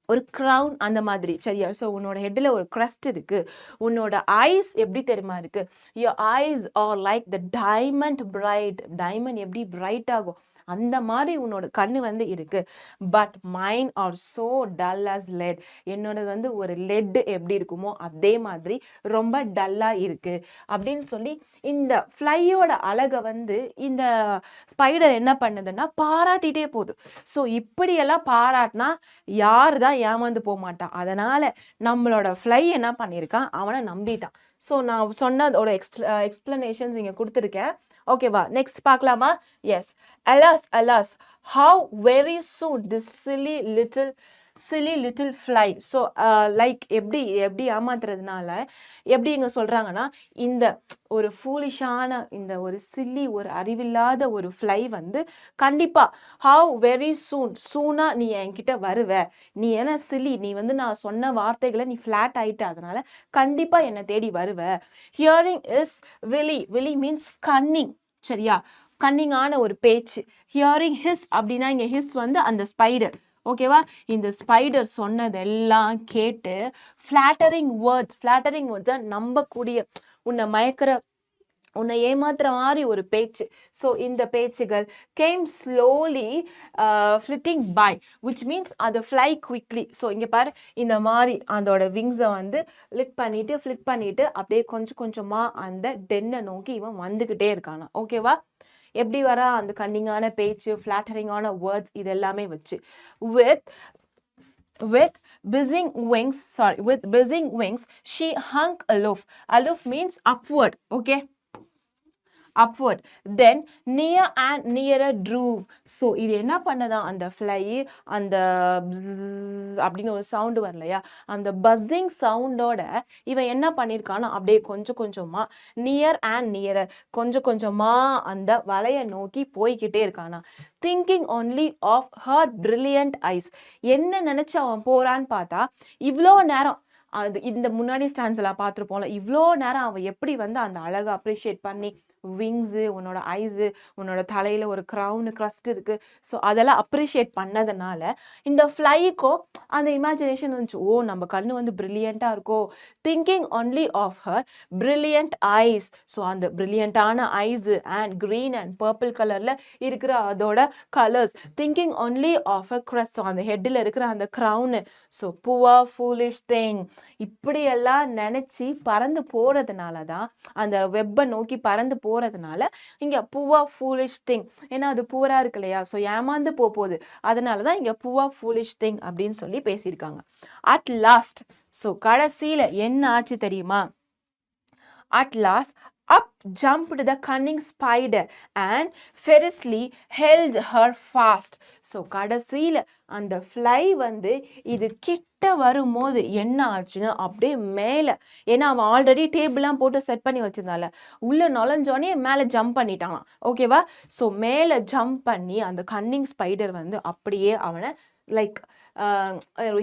ஒரு க்ரௌன் அந்த மாதிரி சரியா. ஸோ உன்னோட ஹெட்டில் ஒரு க்ரஸ்ட் இருக்கு. உன்னோட ஐஸ் எப்படி தெரியுமா இருக்கு? Your eyes are like the diamond bright. Diamond எப்படி பிரைட் ஆகும் அந்த மாதிரி உன்னோட கண்ணு வந்து இருக்கு. But mine are so dull as lead. என்னோட வந்து ஒரு லெட் எப்படி இருக்குமோ அதே மாதிரி ரொம்ப டல்லா இருக்கு அப்படின்னு சொல்லி இந்த ஃப்ளையோட அழகை வந்து இந்த ஸ்பைடர் என்ன பண்ணுதுன்னா பாராட்டிகிட்டே போகுது. ஸோ இப்படியெல்லாம் பாராட்டினா யார் தான் ஏமாந்து போக மாட்டான். அதனால நம்மளோட ஃப்ளை என்ன பண்ணியிருக்கான் அவனை நம்பிட்டான். ஸோ நான் சொன்னதோட எக்ஸ்பிளனேஷன்ஸ் இங்கே கொடுத்துருக்கேன். ஓகேவா நெக்ஸ்ட் பார்க்கலாமா? Yes alas how very soon this silly little fly. So like எப்படி ஏமாத்துறதுனால எப்படி இங்கே சொல்கிறாங்கன்னா இந்த ஒரு ஃபூலிஷான இந்த ஒரு சில்லி ஒரு அறிவில்லாத ஒரு ஃப்ளை வந்து கண்டிப்பாக ஹவ் வெரி சூனாக நீ என்கிட்ட வருவ நீ ஏன்னா சில்லி நீ வந்து நான் சொன்ன வார்த்தைகளை நீ ஃப்ளாட் ஆகிட்ட அதனால கண்டிப்பாக என்னை தேடி வருவ. ஹியரிங் இஸ் விலி மீன்ஸ் கன்னிங் சரியா கன்னிங்கான ஒரு பேச்சு. ஹியரிங் ஹிஸ் அப்படின்னா இங்கே ஹிஸ் வந்து அந்த ஸ்பைடர் ஓகேவா. இந்த ஸ்பைடர் சொன்னதெல்லாம் கேட்டு ஃப்ளாட்டரிங் வேர்ட்ஸ் நம்பக்கூடிய உன்னை மயக்கிற உன்னை ஏமாத்துற மாதிரி ஒரு பேச்சு. ஸோ இந்த பேச்சுகள் came slowly flitting by which means அது ஃப்ளை குவிக்லி. ஸோ இங்கே பாரு இந்த மாதிரி அதோட விங்ஸை வந்து ஃப்ளிட் பண்ணிட்டு அப்படியே கொஞ்சம் கொஞ்சமாக அந்த டென்னை நோக்கி இவன் வந்துக்கிட்டே இருக்கானா. ஓகேவா எப்படி வரா அந்த கன்னிங்கான பேச்சு ஃப்ளாட்டரிங்கான வேர்ட்ஸ் இது எல்லாமே வச்சு with buzzing wings she hung aloof means upward okay upward then near and nearer drove. So இது என்ன பண்ணதான் அந்த ஃப்ளை அந்த அப்படின்னு ஒரு சவுண்டு வரலையா அந்த பஸ்ஸிங் சவுண்டோட இவன் என்ன பண்ணியிருக்கானா அப்படியே கொஞ்சம் கொஞ்சமா நியர் அண்ட் நியரர் கொஞ்சம் கொஞ்சமா அந்த வலையை நோக்கி போய்கிட்டே இருக்கானா. Thinking only of her brilliant eyes. என்ன நினைச்சு அவன் போறான்னு பார்த்தா இவ்வளோ நேரம் அது இந்த முன்னாடி ஸ்டாண்ட்ஸ்லாம் பார்த்துருப்போம்ல இவ்வளோ நேரம் அவன் எப்படி வந்து அந்த அழகை அப்ரிஷியேட் பண்ணி விங்ஸு உன்னோட ஐஸு உன்னோட தலையில் ஒரு க்ரௌனு க்ரஸ்ட் இருக்குது. ஸோ அதெல்லாம் அப்ரிஷியேட் பண்ணதுனால இந்த ஃப்ளைக்கோ அந்த இமேஜினேஷன் இருந்துச்சு ஓ நம்ம கண்ணு வந்து ப்ரில்லியண்ட்டாக இருக்கோ. Thinking only of her brilliant eyes. So அந்த ப்ரில்லியண்ட்டான eyes and green and purple கலரில் இருக்கிற அதோட colours. Thinking only of a crest. So அந்த ஹெட்டில் இருக்கிற அந்த crown. So poor foolish thing இப்படியெல்லாம் நினச்சி பறந்து போகிறதுனால தான் அந்த வெப்பை நோக்கி பறந்து போறதுனால இங்க புவர் ஃபூலிஷ் திங், ஏன்னா அது புவரா இருக்கு இல்லையா, ஸோ ஏமாந்து போகுது, அதனால தான் இங்க புவர் ஃபூலிஷ் திங் அப்படின்னு சொல்லி பேசியிருக்காங்க. அட் லாஸ்ட், ஸோ கடைசியில என்ன ஆச்சு தெரியுமா? At last, up jumped the cunning spider and fiercely held her fast. So கடைசியில் அந்த ஃப்ளை வந்து இது கிட்ட வரும்போது என்ன ஆச்சுன்னா அப்படியே மேலே, ஏன்னா அவன் ஆல்ரெடி டேபிள்லாம் போட்டு செட் பண்ணி வச்சிருந்தால, உள்ளே நுழைஞ்சோடனே மேலே ஜம்ப் பண்ணிட்டான். ஓகேவா? ஸோ மேலே ஜம்ப் பண்ணி அந்த கன்னிங் ஸ்பைடர் வந்து அப்படியே அவனை லைக்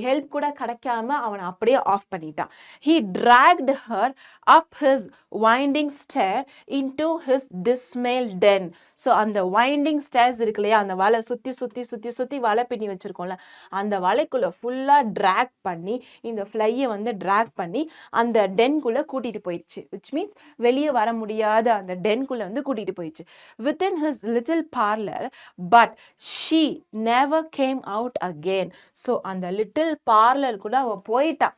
ஹெல்ப் கூட கிடைக்காம அவனை அப்படியே ஆஃப் பண்ணிட்டான். He dragged her up his winding stair into his dismal den. So அந்த வைண்டிங் ஸ்டேர்ஸ் இருக்கு இல்லையா, அந்த வலை சுற்றி சுற்றி சுற்றி சுற்றி வலை பின்னி வச்சுருக்கோம்ல, அந்த வலைக்குள்ளே ஃபுல்லாக ட்ராக் பண்ணி இந்த ஃப்ளையை வந்து ட்ராக் பண்ணி அந்த டென்குள்ளே கூட்டிகிட்டு போயிடுச்சு. விச் மீன்ஸ் வெளியே வர முடியாத அந்த டென்குள்ளே வந்து கூட்டிகிட்டு போயிடுச்சு. Within his little parlour, but she never came out again. So அந்த லிட்டில் பார்லர் கூட அவன் போயிட்டான்,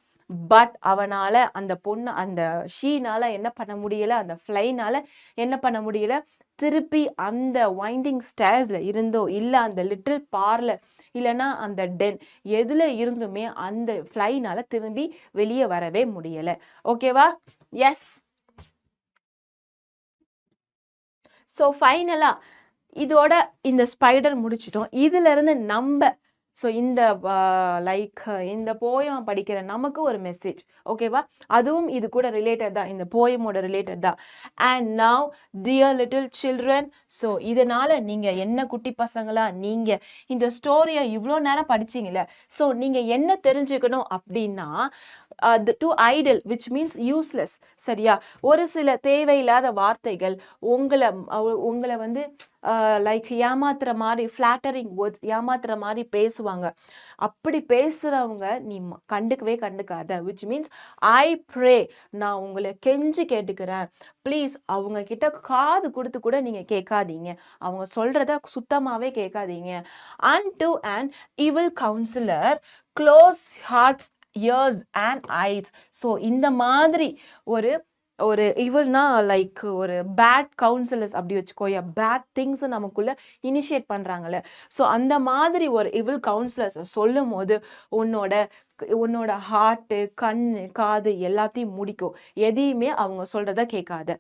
பட் அவனால அந்த பொண்ணு அந்த ஷீனால என்ன பண்ண முடியல, அந்த ஃப்ளைனால என்ன பண்ண முடியல, திருப்பி அந்த வைண்டிங் ஸ்டேர்ஸ்ல இருந்தோ இல்லை அந்த லிட்டில் பார்லர் இல்லைன்னா அந்த டென் எதுல இருந்துமே அந்த ஃப்ளைனால திரும்பி வெளியே வரவே முடியல. ஓகேவா? எஸ். ஸோ ஃபைனலா இதோட இந்த ஸ்பைடர் முடிச்சிட்டோம். இதுல இருந்து நம்ம ஸோ இந்த லைக் இந்த போயம் படிக்கிற நமக்கு ஒரு மெசேஜ், ஓகேவா? அதுவும் இது கூட ரிலேட்டட் தான், இந்த போயமோட ரிலேட்டட் தான். And now dear little children, so இதனால நீங்க என்ன குட்டி பசங்களா நீங்க இந்த ஸ்டோரியை இவ்வளோ நேரம் படிச்சீங்கல்ல, ஸோ நீங்க என்ன தெரிஞ்சுக்கணும் அப்படின்னா, to idle which means useless, சரியா? ஒரு சில தேவையில்லாத வார்த்தைகள் உங்களை வந்து லைக் ஏமாத்துற மாதிரி, ஃப்ளாட்டரிங் வேர்ட்ஸ், ஏமாத்துற மாதிரி பேசுவாங்க. அப்படி பேசுறவங்க நீ கண்டுக்காத. விச் மீன்ஸ் ஐ ப்ரே, நான் உங்களை கெஞ்சி கேட்டுக்கிறேன், ப்ளீஸ் அவங்க கிட்ட காது கொடுத்து கூட நீங்க கேட்காதீங்க, அவங்க சொல்றத சுத்தமாவே கேட்காதீங்க. unto an evil counselor close hearts, ears and eyes. So இந்த மாதிரி ஒரு ஒரு இவள்னா லைக் ஒரு பேட் கவுன்சிலர்ஸ் அப்படி வச்சுக்கோயா, பேட் திங்ஸ் நமக்குள்ள இனிஷியேட் பண்றாங்கல்ல, ஸோ அந்த மாதிரி ஒரு இவள் கவுன்சிலர்ஸ் சொல்லும் போது உன்னோட ஹார்ட்டு, கண்ணு, காது எல்லாத்தையும் முடிக்கும், எதையுமே அவங்க சொல்றத கேட்காத.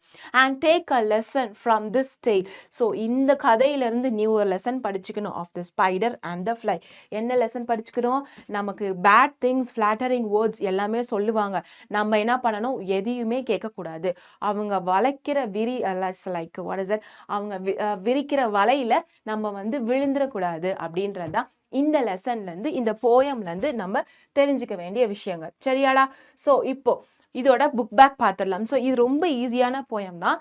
And take a lesson from this tale. So இந்த கதையிலேருந்து நீ ஒரு லெசன் படிச்சுக்கணும் of the spider and the fly. என்ன லெசன் படிச்சுக்கணும்? நமக்கு பேட் திங்ஸ், ஃப்ளாட்டரிங் வேர்ட்ஸ் எல்லாமே சொல்லுவாங்க, நம்ம என்ன பண்ணணும், எதையுமே கேட்கக்கூடாது. அவங்க வளைக்கிற லைக் வாட் இஸ் தட், அவங்க விரிக்கிற வலையில நம்ம வந்து விழுந்துடக்கூடாது அப்படின்றதான் இந்த லெசன்லேருந்து, இந்த போயம்லேருந்து நம்ம தெரிஞ்சுக்க வேண்டிய விஷயங்கள். சரியாடா? ஸோ இப்போ இதோட புக் பேக் பார்த்துடலாம். ஸோ இது ரொம்ப ஈஸியான போயம் தான்.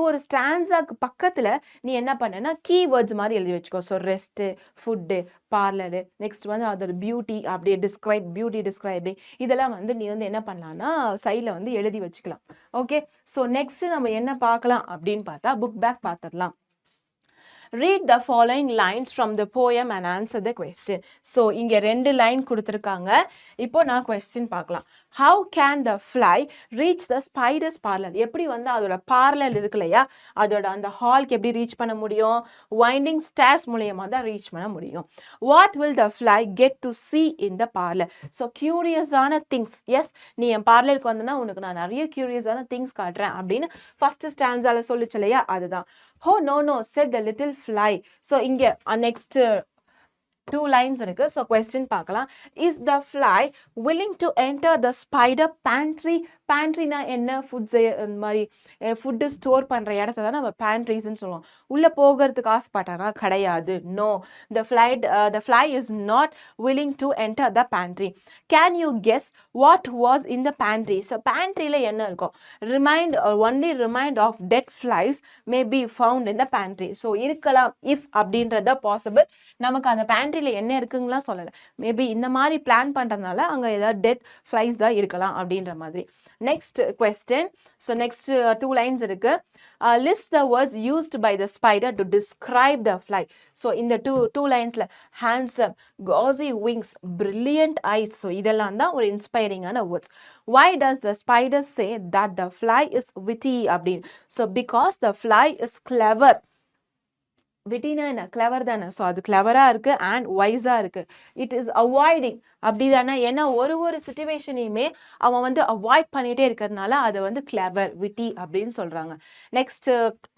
ஒரு ஸ்டான்ஸாக்கு பக்கத்தில் நீ என்ன பண்ணனா கீவேர்ட்ஸ் மாதிரி எழுதி வச்சுக்கோ. So rest, food, parlour, next வந்து அதோட பியூட்டி, அப்படியே பியூட்டி டிஸ்கிரைபிங், இதெல்லாம் வந்து நீ வந்து என்ன பண்ணலான்னா சைடில் வந்து எழுதி வச்சுக்கலாம். ஓகே, ஸோ நெக்ஸ்ட் நம்ம என்ன பார்க்கலாம் அப்படின்னு பார்த்தா புக் பேக் பார்த்துடலாம். Read the following lines from the poem and answer the question. So இங்க 2 லைன் கொடுத்திருக்காங்க. இப்போ நான் question பார்க்கலாம். How can the fly reach the spider's parlor? எப்படி வந்து அதோட parlor இருக்குலையா, அதோட அந்த ஹால்க்கு எப்படி ரீச் பண்ண முடியும்? winding stairs மூலமா தான் ரீச் பண்ண முடியும். What will the fly get to see in the parlor? So curious-ஆன things. Yes, நீ என் பார்லருக்கு வந்தனா உனக்கு நான் நிறைய curious-ஆன things காட்டுறேன் அப்படின்னு first stanza-ல சொல்லுச்சு இல்லையா, அதுதான். Oh no, said the little fly. So இங்க next 2 lines இருக்கு. So question பார்க்கலாம். Is the fly willing to enter the spider pantry? பேண்ட்ரினா என்ன? ஃபுட்ஸ் இந்த மாதிரி ஃபுட்டு ஸ்டோர் பண்ணுற இடத்த தான் நம்ம பேண்ட்ரிஸ்ன்னு சொல்லுவோம். உள்ளே போகிறதுக்கு ஆசைப்பட்டானா கிடையாது. No, the fly is not willing to enter the pantry. Can you guess what was in the pantry? So பேண்ட்ரியில் என்ன இருக்கும்? only remind of dead flies may be found in the pantry. So இருக்கலாம், if அப்படின்றத possible. நமக்கு அந்த pantry ப்ராப்பர்ட்டியில் என்ன இருக்குங்கலாம் சொல்லலை. Maybe இந்த மாதிரி பிளான் பண்ணுறதுனால அங்கே ஏதாவது டெத் ஃப்ளைஸ் தான் இருக்கலாம் அப்படின்ற மாதிரி. Next question. So next 2 lines இருக்கு. List the words used by the spider to describe the fly. So இந்த டூ லைன்ஸில் handsome, gauzy wings, brilliant eyes, so இதெல்லாம் தான் ஒரு இன்ஸ்பைரிங்கான words. Why does the spider say that the fly is witty அப்படின்னு? So because the fly is clever. விட்டினா என்ன, clever தானே. So அது கிளவராக இருக்குது அண்ட் வைஸாக இருக்குது. இட் இஸ் அவாய்டிங் அப்படி தானே. ஏன்னா ஒரு சுச்சுவேஷனையுமே அவன் வந்து அவாய்ட் பண்ணிகிட்டே இருக்கிறதுனால அதை வந்து கிளவர், விட்டி அப்படின்னு சொல்கிறாங்க. Next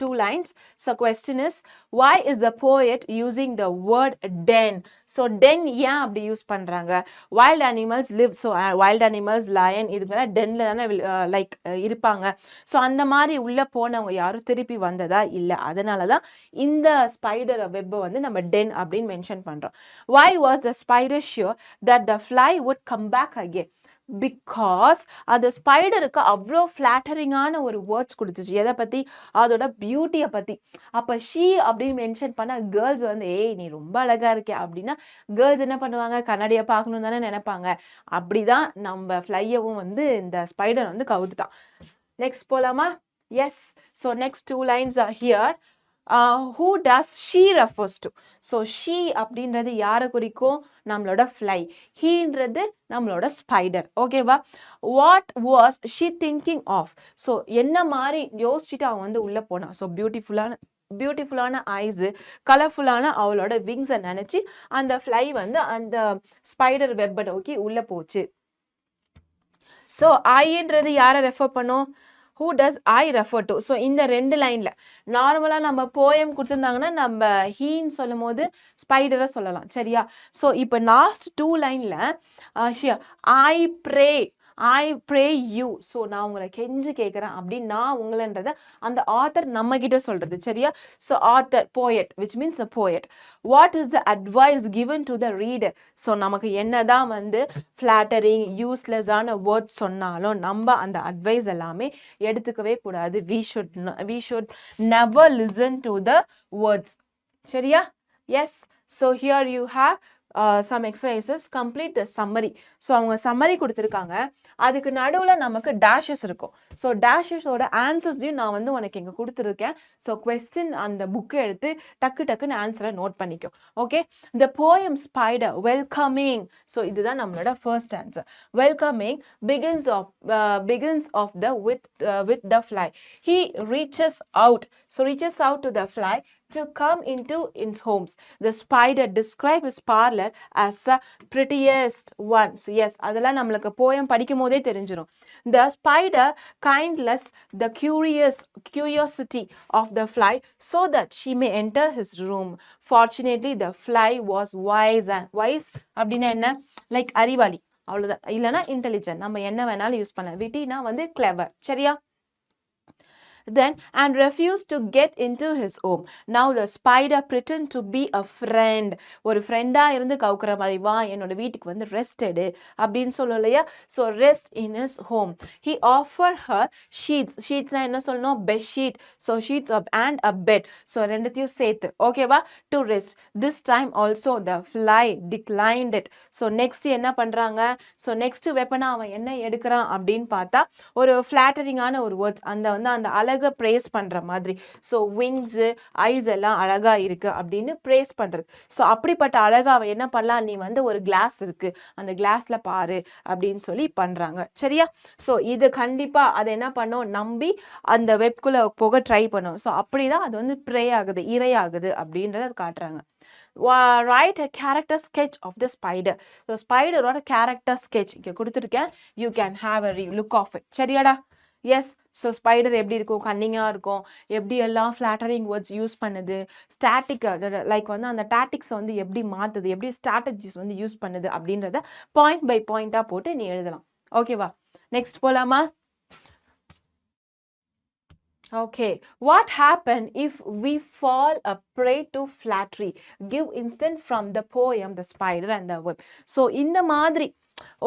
2 lines. So question is, why is the poet using the word den? So den ஏன் அப்படி யூஸ் பண்ணுறாங்க? Wild animals live. So wild animals, lion, இதுக்கெல்லாம் டென்னில் தானே லைக் இருப்பாங்க. ஸோ அந்த மாதிரி உள்ளே போனவங்க யாரும் திருப்பி வந்ததா இல்லை. அதனால தான் இந்த ஸ்பைடர் வெப்பை வந்து நம்ம டென் அப்படின்னு மென்ஷன் பண்ணுறோம். why was the spider sure that the fly would come back again? Because அந்த ஸ்பைடருக்கு அவ்வளோ ஃப்ளாட்டரிங்கான ஒரு வேர்ட்ஸ் கொடுத்துச்சு. எதை பற்றி? அதோட பியூட்டியை பற்றி. அப்போ ஷீ அப்படின்னு மென்ஷன் பண்ணால் கேர்ள்ஸ் வந்து ஏய் நீ ரொம்ப அழகாக இருக்கே அப்படின்னா கேர்ள்ஸ் என்ன பண்ணுவாங்க, கண்ணாடியை பார்க்கணுன்னு தானே நினைப்பாங்க. அப்படி தான் நம்ம ஃப்ளையவும் வந்து இந்த ஸ்பைடர் வந்து கவுத்துட்டான். நெக்ஸ்ட் போகலாமா? Yes. So next 2 lines are here. who does she refers to? So she அப்படின்றது யாரை குறிக்கும்? நம்மளோட ஃப்ளை. ஹீன்றது நம்மளோட ஸ்பைடர். ஓகேவா? What was she thinking of? So என்ன மாதிரி யோசிச்சுட்டு அவன் வந்து உள்ளே போனான். ஸோ பியூட்டிஃபுல்லான ஐஸு, கலர்ஃபுல்லான அவளோட விங்ஸை நினச்சி அந்த ஃப்ளை வந்து அந்த ஸ்பைடர் வெப்பை நோக்கி உள்ளே போச்சு. ஸோ ஐன்றது யாரை ரெஃபர் பண்ணும்? who does I refer to? So இந்த 2 லைனில் நார்மலாக நம்ம போயம் கொடுத்துருந்தாங்கன்னா நம்ம ஹீன்னு சொல்லும் போது ஸ்பைடரை சொல்லலாம். சரியா? ஸோ இப்போ லாஸ்ட் 2 லைனில் ஐ ப்ரே யூ. ஸோ நான் உங்களை கெஞ்சு கேட்குறேன் அப்படின்னு நான் உங்களன்றதை அந்த ஆத்தர் நம்ம கிட்ட சொல்கிறது. சரியா? So author poet which means a poet. What is the advice given to the reader? So நமக்கு என்னதான் வந்து ஃப்ளாட்டரிங் யூஸ்லெஸ்ஸான வேர்ட்ஸ் சொன்னாலும் நம்ம அந்த அட்வைஸ் எல்லாமே எடுத்துக்கவே கூடாது. we should never listen to the words. சரியா? Yes. So here you have some exercises. complete the summary. So அவங்க சம்மரி கொடுத்துருக்காங்க. அதுக்கு நடுவில் நமக்கு டேஷஸ் இருக்கும். ஸோ டேஷஸோட ஆன்சர்ஸையும் நான் வந்து உனக்கு இங்கே கொடுத்துருக்கேன். ஸோ கொஸ்டின் அந்த புக்கை எடுத்து டக்குன்னு ஆன்சரை நோட் பண்ணிக்கும். Okay. The poem spider welcoming. So இதுதான் நம்மளோட first answer. Welcoming begins of the with the fly. He reaches out. So reaches out to the fly to come into its homes. The spider described his parlor as the prettiest one. So yes, அதெல்லாம் நம்மளுக்கு poem படிக்கும் போதே தெரிஞ்சிடும். The spider kindless the curiosity of the fly so that she may enter his room. Fortunately the fly was wise அப்படின்னா என்ன? Like அறிவாளி, அவ்வளோதான். இல்லைனா இன்டெலிஜென்ட், நம்ம என்ன வேணாலும் யூஸ் பண்ணலாம். விட்டினா வந்து கிளவர். சரியா? then and refused to get into his home. Now the spider pretend to be a friend. ஒரு ஃப்ரெண்டா இருந்து கவுக்குற மாதிரி, வா என்னோட வீட்டுக்கு வந்து ரெஸ்ட் எடு அப்படின்னு சொல்லலையா? So rest in his home. He offered her sheetsனா என்ன சொல்லணும்? Bed sheet. So sheets and a bed. So ரெண்டுத்தையும் சேர்த்து. ஓகேவா? To rest. This time also the fly declined it. So next என்ன பண்ணுறாங்க? ஸோ நெக்ஸ்ட் வெப்பனா அவன் என்ன எடுக்கிறான் அப்படின்னு பார்த்தா ஒரு ஃப்ளாட்டரிங்கான ஒரு வேர்ட்ஸ், அந்த அழகை பிரேஸ் பண்ற மாதிரி. ஸோ விங்ஸு, ஐஸ் எல்லாம் அழகா இருக்கு அப்படின்னு பிரேஸ் பண்றது. ஸோ அப்படிப்பட்ட அழகா அவன் என்ன பண்ணலாம்? நீ வந்து ஒரு கிளாஸ் இருக்கு, அந்த கிளாஸ்ல பாரு அப்படின்னு சொல்லி பண்றாங்க. சரியா? ஸோ இது கண்டிப்பா அதை என்ன பண்ணும்? நம்பி அந்த வெப்குள்ள போக ட்ரை பண்ணும். ஸோ அப்படிதான் அது வந்து ப்ரே ஆகுது, இரையாகுது அப்படின்றத காட்டுறாங்க. write a character sketch of the spider. So ஸ்பைடரோட கேரக்டர் ஸ்கெட்ச் இங்கே கொடுத்துருக்கேன். You can have a look of it. சரியாடா? எஸ். ஸோ ஸ்பைடர் எப்படி இருக்கும்? கன்னிங்காக இருக்கும். எப்படி எல்லாம் ஃப்ளாட்டரிங் வேர்ட்ஸ் யூஸ் பண்ணுது, ஸ்டாட்டிக் லைக் வந்து அந்த டாட்டிக்ஸை வந்து எப்படி மாற்றுது, எப்படி ஸ்ட்ராட்டஜிஸ் வந்து யூஸ் பண்ணுது அப்படின்றத பாயிண்ட் பை பாயிண்டாக போட்டு நீ எழுதலாம். ஓகேவா? நெக்ஸ்ட் போகலாமா? Okay, what happen if we fall a prey to flattery? Give instant from the poem The Spider and the Web. So இந்த மாதிரி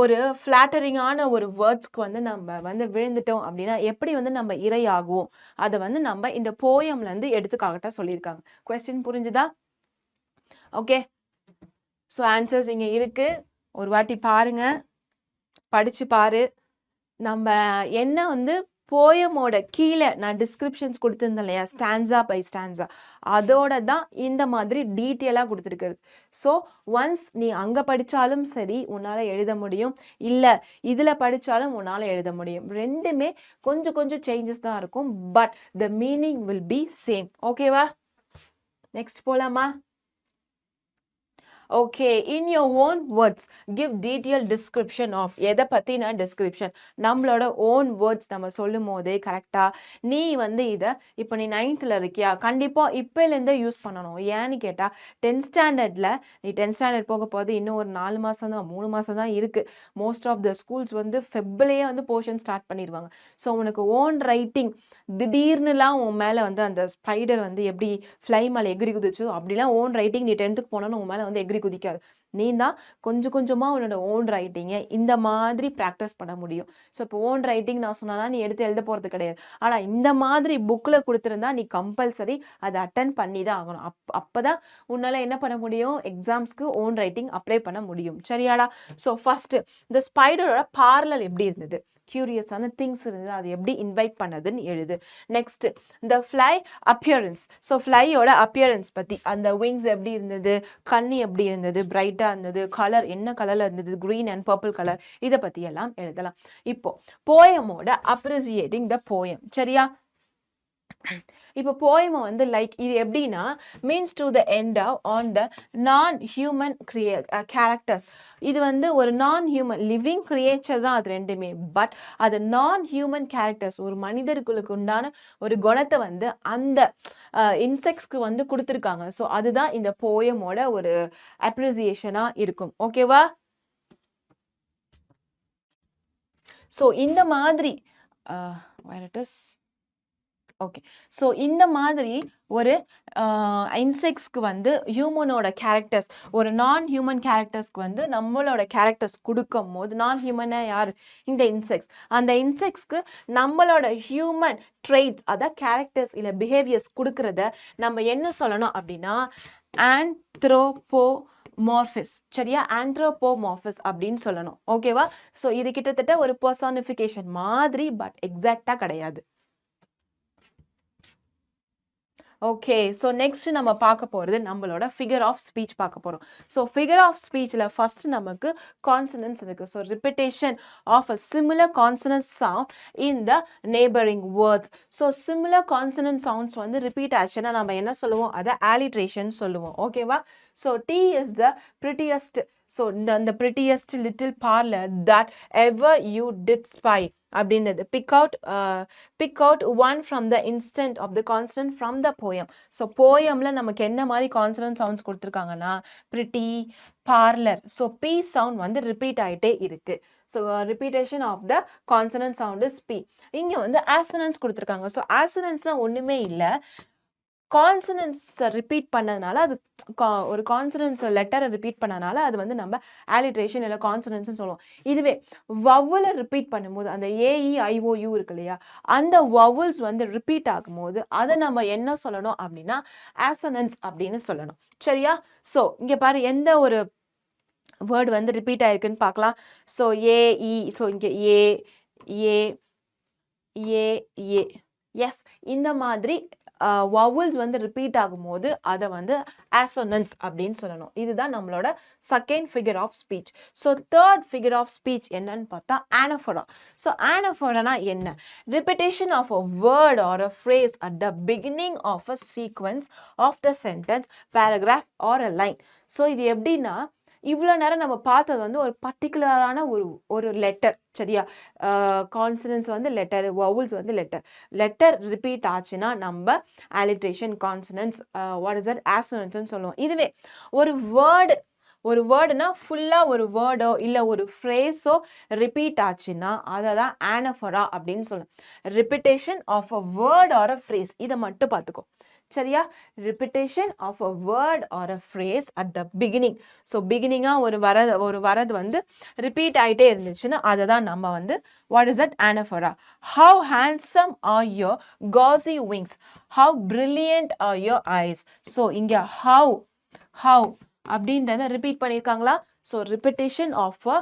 ஒரு ஃப்ளாட்டரிங்கான ஒரு வேர்ட்ஸ்க்கு வந்து நம்ம வந்து விழுந்துட்டோம் அப்படின்னா எப்படி வந்து நம்ம இரையாகுவோம், அதை வந்து நம்ம இந்த போயம்லேருந்து எடுத்து காட்ட சொல்லியிருக்காங்க. கொஸ்டின் புரிஞ்சுதா? ஓகே. ஸோ ஆன்சர்ஸ் இங்கே இருக்கு, ஒரு வாட்டி பாருங்க, படிச்சு பாரு. நம்ம என்ன வந்து போயமோட கீழே நான் டிஸ்கிரிப்ஷன்ஸ் கொடுத்துருந்தேன் இல்லையா, ஸ்டான்ஸா பை ஸ்டான்ஸா, அதோட தான் இந்த மாதிரி டீட்டெயிலாக கொடுத்துருக்குறது. ஸோ ஒன்ஸ் நீ அங்கே படித்தாலும் சரி உன்னால் எழுத முடியும், இல்லை இதில் படித்தாலும் உன்னால் எழுத முடியும். ரெண்டுமே கொஞ்சம் கொஞ்சம் சேஞ்சஸ் தான் இருக்கும், but the meaning will be same. ஓகேவா? நெக்ஸ்ட் போலாமா? Okay, in your own words give detail description of. எதை பற்றின டிஸ்கிரிப்ஷன்? நம்மளோட ஓன் வேர்ட்ஸ் நம்ம சொல்லும் போதே கரெக்டாக நீ வந்து இதை இப்போ நீ 9th இருக்கியா, கண்டிப்பாக இப்போலேருந்தே யூஸ் பண்ணணும். ஏன்னு கேட்டால் 10th ஸ்டாண்டர்டில் நீ 10th ஸ்டாண்டர்ட் போக போது இன்னும் ஒரு 4 மாதம் தான், 3 மாதம் தான் இருக்குது. மோஸ்ட் ஆஃப் த ஸ்கூல்ஸ் வந்து ஃபெப்லேயே வந்து போர்ஷன் ஸ்டார்ட் பண்ணிடுவாங்க. ஸோ உனக்கு ஓன் ரைட்டிங் திடீர்னுலாம் உன் மேலே வந்து அந்த ஸ்பைடர் வந்து எப்படி ஃப்ளை மேலே எகிரி குதிச்சோ அப்படிலாம் ஓன் ரைட்டிங் நீ 10th போனோன்னு உன் மேலே வந்து எகிரி குதிக்காது. நீ தான் கொஞ்சம் கொஞ்சமாக உன்னோட ஓன் ரைட்டிங்கை இந்த மாதிரி ப்ராக்டிஸ் பண்ண முடியும். ஸோ இப்போ ஓன் ரைட்டிங் நான் சொன்னா நீ எடுத்து எழுத போகிறது கிடையாது. ஆனால் இந்த மாதிரி புக்கில் கொடுத்துருந்தா நீ கம்பல்சரி அதை அட்டன் பண்ணி தான் ஆகணும். அப்போ தான் உன்னால் என்ன பண்ண முடியும், எக்ஸாம்ஸ்க்கு ஓன் ரைட்டிங் அப்ளை பண்ண முடியும். சரியாடா? ஸோ ஃபஸ்ட்டு இந்த ஸ்பைடரோட பார்லல் எப்படி இருந்தது, கியூரியஸான திங்ஸ் இருந்தது, அது எப்படி இன்வைட் பண்ணதுன்னு எழுது. நெக்ஸ்ட் இந்த ஃப்ளை அப்பியரன்ஸ். ஸோ ஃப்ளையோட அப்பியரன்ஸ் பற்றி, அந்த விங்ஸ் எப்படி இருந்தது, கண்ணி எப்படி இருந்தது, பிரைட்டாக இருந்தது, கலர் என்ன கலரில் இருந்தது, க்ரீன் அண்ட் பர்பிள் கலர், இதை பற்றி எல்லாம் எழுதலாம். இப்போ போயமோட அப்ரிசியேட்டிங் த போயம். சரியா? இப்போ போயமை வந்து லைக் இது எப்படின்னா, means to the end on the நான் ஹியூமன் கேரக்டர்ஸ். இது வந்து ஒரு நான் ஹியூமன் லிவிங் கிரியேச்சர் தான் அது ரெண்டுமே, பட் அது நான் ஹியூமன் கேரக்டர்ஸ், ஒரு மனிதர்களுக்கு உண்டான ஒரு குணத்தை வந்து அந்த இன்செக்ட்ஸ்க்கு வந்து கொடுத்துருக்காங்க. ஸோ அதுதான் இந்த போயமோட ஒரு அப்ரிசியேஷனாக இருக்கும். ஓகேவா? ஸோ இந்த மாதிரி where it is okay, so இந்த மாதிரி ஒரு இன்செக்ட்ஸ்க்கு வந்து ஹியூமனோட கேரக்டர்ஸ், ஒரு நான் ஹியூமன் கேரக்டர்ஸ்க்கு வந்து நம்மளோட கேரக்டர்ஸ் கொடுக்கும் போது, நான் ஹியூமனா யார், இந்த இன்செக்ட்ஸ், அந்த இன்செக்ட்ஸ்க்கு நம்மளோட ஹியூமன் ட்ரெய்ட்ஸ், அதான் கேரக்டர்ஸ் இல்லை பிஹேவியர்ஸ் கொடுக்கறத நம்ம என்ன சொல்லணும் அப்படின்னா ஆந்த்ரோபோமார்பிஸ். சரியா? ஆந்த்ரோபோமார்பிஸ் அப்படின்னு சொல்லணும். ஓகேவா? ஸோ இது கிட்டத்தட்ட ஒரு பர்சானிஃபிகேஷன் மாதிரி, பட் எக்ஸாக்டா கிடையாது. ஓகே, ஸோ நெக்ஸ்ட் நம்ம பார்க்க போகிறது நம்மளோட ஃபிகர் ஆஃப் ஸ்பீச் பார்க்க போகிறோம். ஸோ ஃபிகர் ஆஃப் ஸ்பீச்சில் ஃபர்ஸ்ட் நமக்கு கான்சனன்ஸ் இருக்குது. So repetition of a similar consonant sound in the neighbouring words. So similar consonant sounds வந்து ரிப்பீட் ஆச்சுன்னா நம்ம என்ன சொல்லுவோம், அதை ஆலிட்ரேஷன் சொல்லுவோம். ஓகேவா? So T is the prettiest. So இந்த prettiest little parlour that ever you did spy அப்படின்றது. Pick out one from the instance of the consonant from the poem. So போயமில் நமக்கு என்ன மாதிரி கான்சனன்ட் சவுண்ட்ஸ் கொடுத்துருக்காங்கன்னா pretty, parlour. So P sound வந்து repeat ஆகிட்டே இருக்கு. So repetition of the consonant sound is P. இங்கே வந்து ஆசனன்ஸ் கொடுத்துருக்காங்க. ஸோ ஆசனன்ஸ்னால் ஒன்றுமே இல்லை, கான்சனன்ஸை ரிப்பீட் பண்ணதுனால, அது ஒரு கான்சனன்ஸ் லெட்டரை ரிப்பீட் பண்ணனால அது வந்து நம்ம ஆலிட்ரேஷன் இல்லை கான்சனன்ஸ்னு சொல்லுவோம். இதுவே வவ்வலை ரிப்பீட் பண்ணும்போது, அந்த AEIOU இருக்கு இல்லையா, அந்த வவல்ஸ் வந்து ரிப்பீட் ஆகும்போது அதை நம்ம என்ன சொல்லணும் அப்படின்னா ஆசனன்ஸ் அப்படின்னு சொல்லணும். சரியா? ஸோ இங்கே பாரு, எந்த ஒரு வேர்டு வந்து ரிப்பீட் ஆயிருக்குன்னு பார்க்கலாம். ஸோ AE, ஸோ இங்கே ஏ எஸ், இந்த மாதிரி வவல்ஸ் வந்து ரிப்பீட் ஆகும்போது அதை வந்து ஆசனன்ஸ் அப்படின்னு சொல்லணும். இதுதான் நம்மளோட second figure of speech. So third figure of speech என்னன்னு பார்த்தா ஆனஃபோரா. ஸோ ஆனஃபோரானா என்ன? Repetition of a word or a phrase at the beginning of a sequence of the sentence, paragraph or a line. So இது எப்படின்னா, இவ்வளோ நேரம் நம்ம பார்த்தது வந்து ஒரு பர்டிகுலரான ஒரு லெட்டர். சரியா? கான்சனன்ஸ் வந்து லெட்டர், வவுல்ஸ் வந்து லெட்டர் ரிப்பீட் ஆச்சுன்னா நம்ம alliteration, consonants, what is that, ஆசனன்ஸ்னு சொல்லுவோம். இதுவே ஒரு வேர்டுனா ஃபுல்லாக ஒரு வேர்டோ இல்லை ஒரு ஃப்ரேஸோ ரிப்பீட் ஆச்சுன்னா அதை தான் ஆனஃபோரா அப்படின்னு சொல்லணும். Repetition of a word or a phrase, இதை மட்டும் பார்த்துக்கோ. சரியா? Repetition of a word or a phrase at the beginning. So பிகினிங்காக ஒரு வரது வந்து ரிப்பீட் ஆகிட்டே இருந்துச்சுன்னா அதை தான் நம்ம வந்து what is that, anaphora. How handsome are your gauzy wings, how brilliant are your eyes. So இங்கே ஹவ் அப்படின்றத ரிப்பீட் பண்ணியிருக்காங்களா? So repetition of a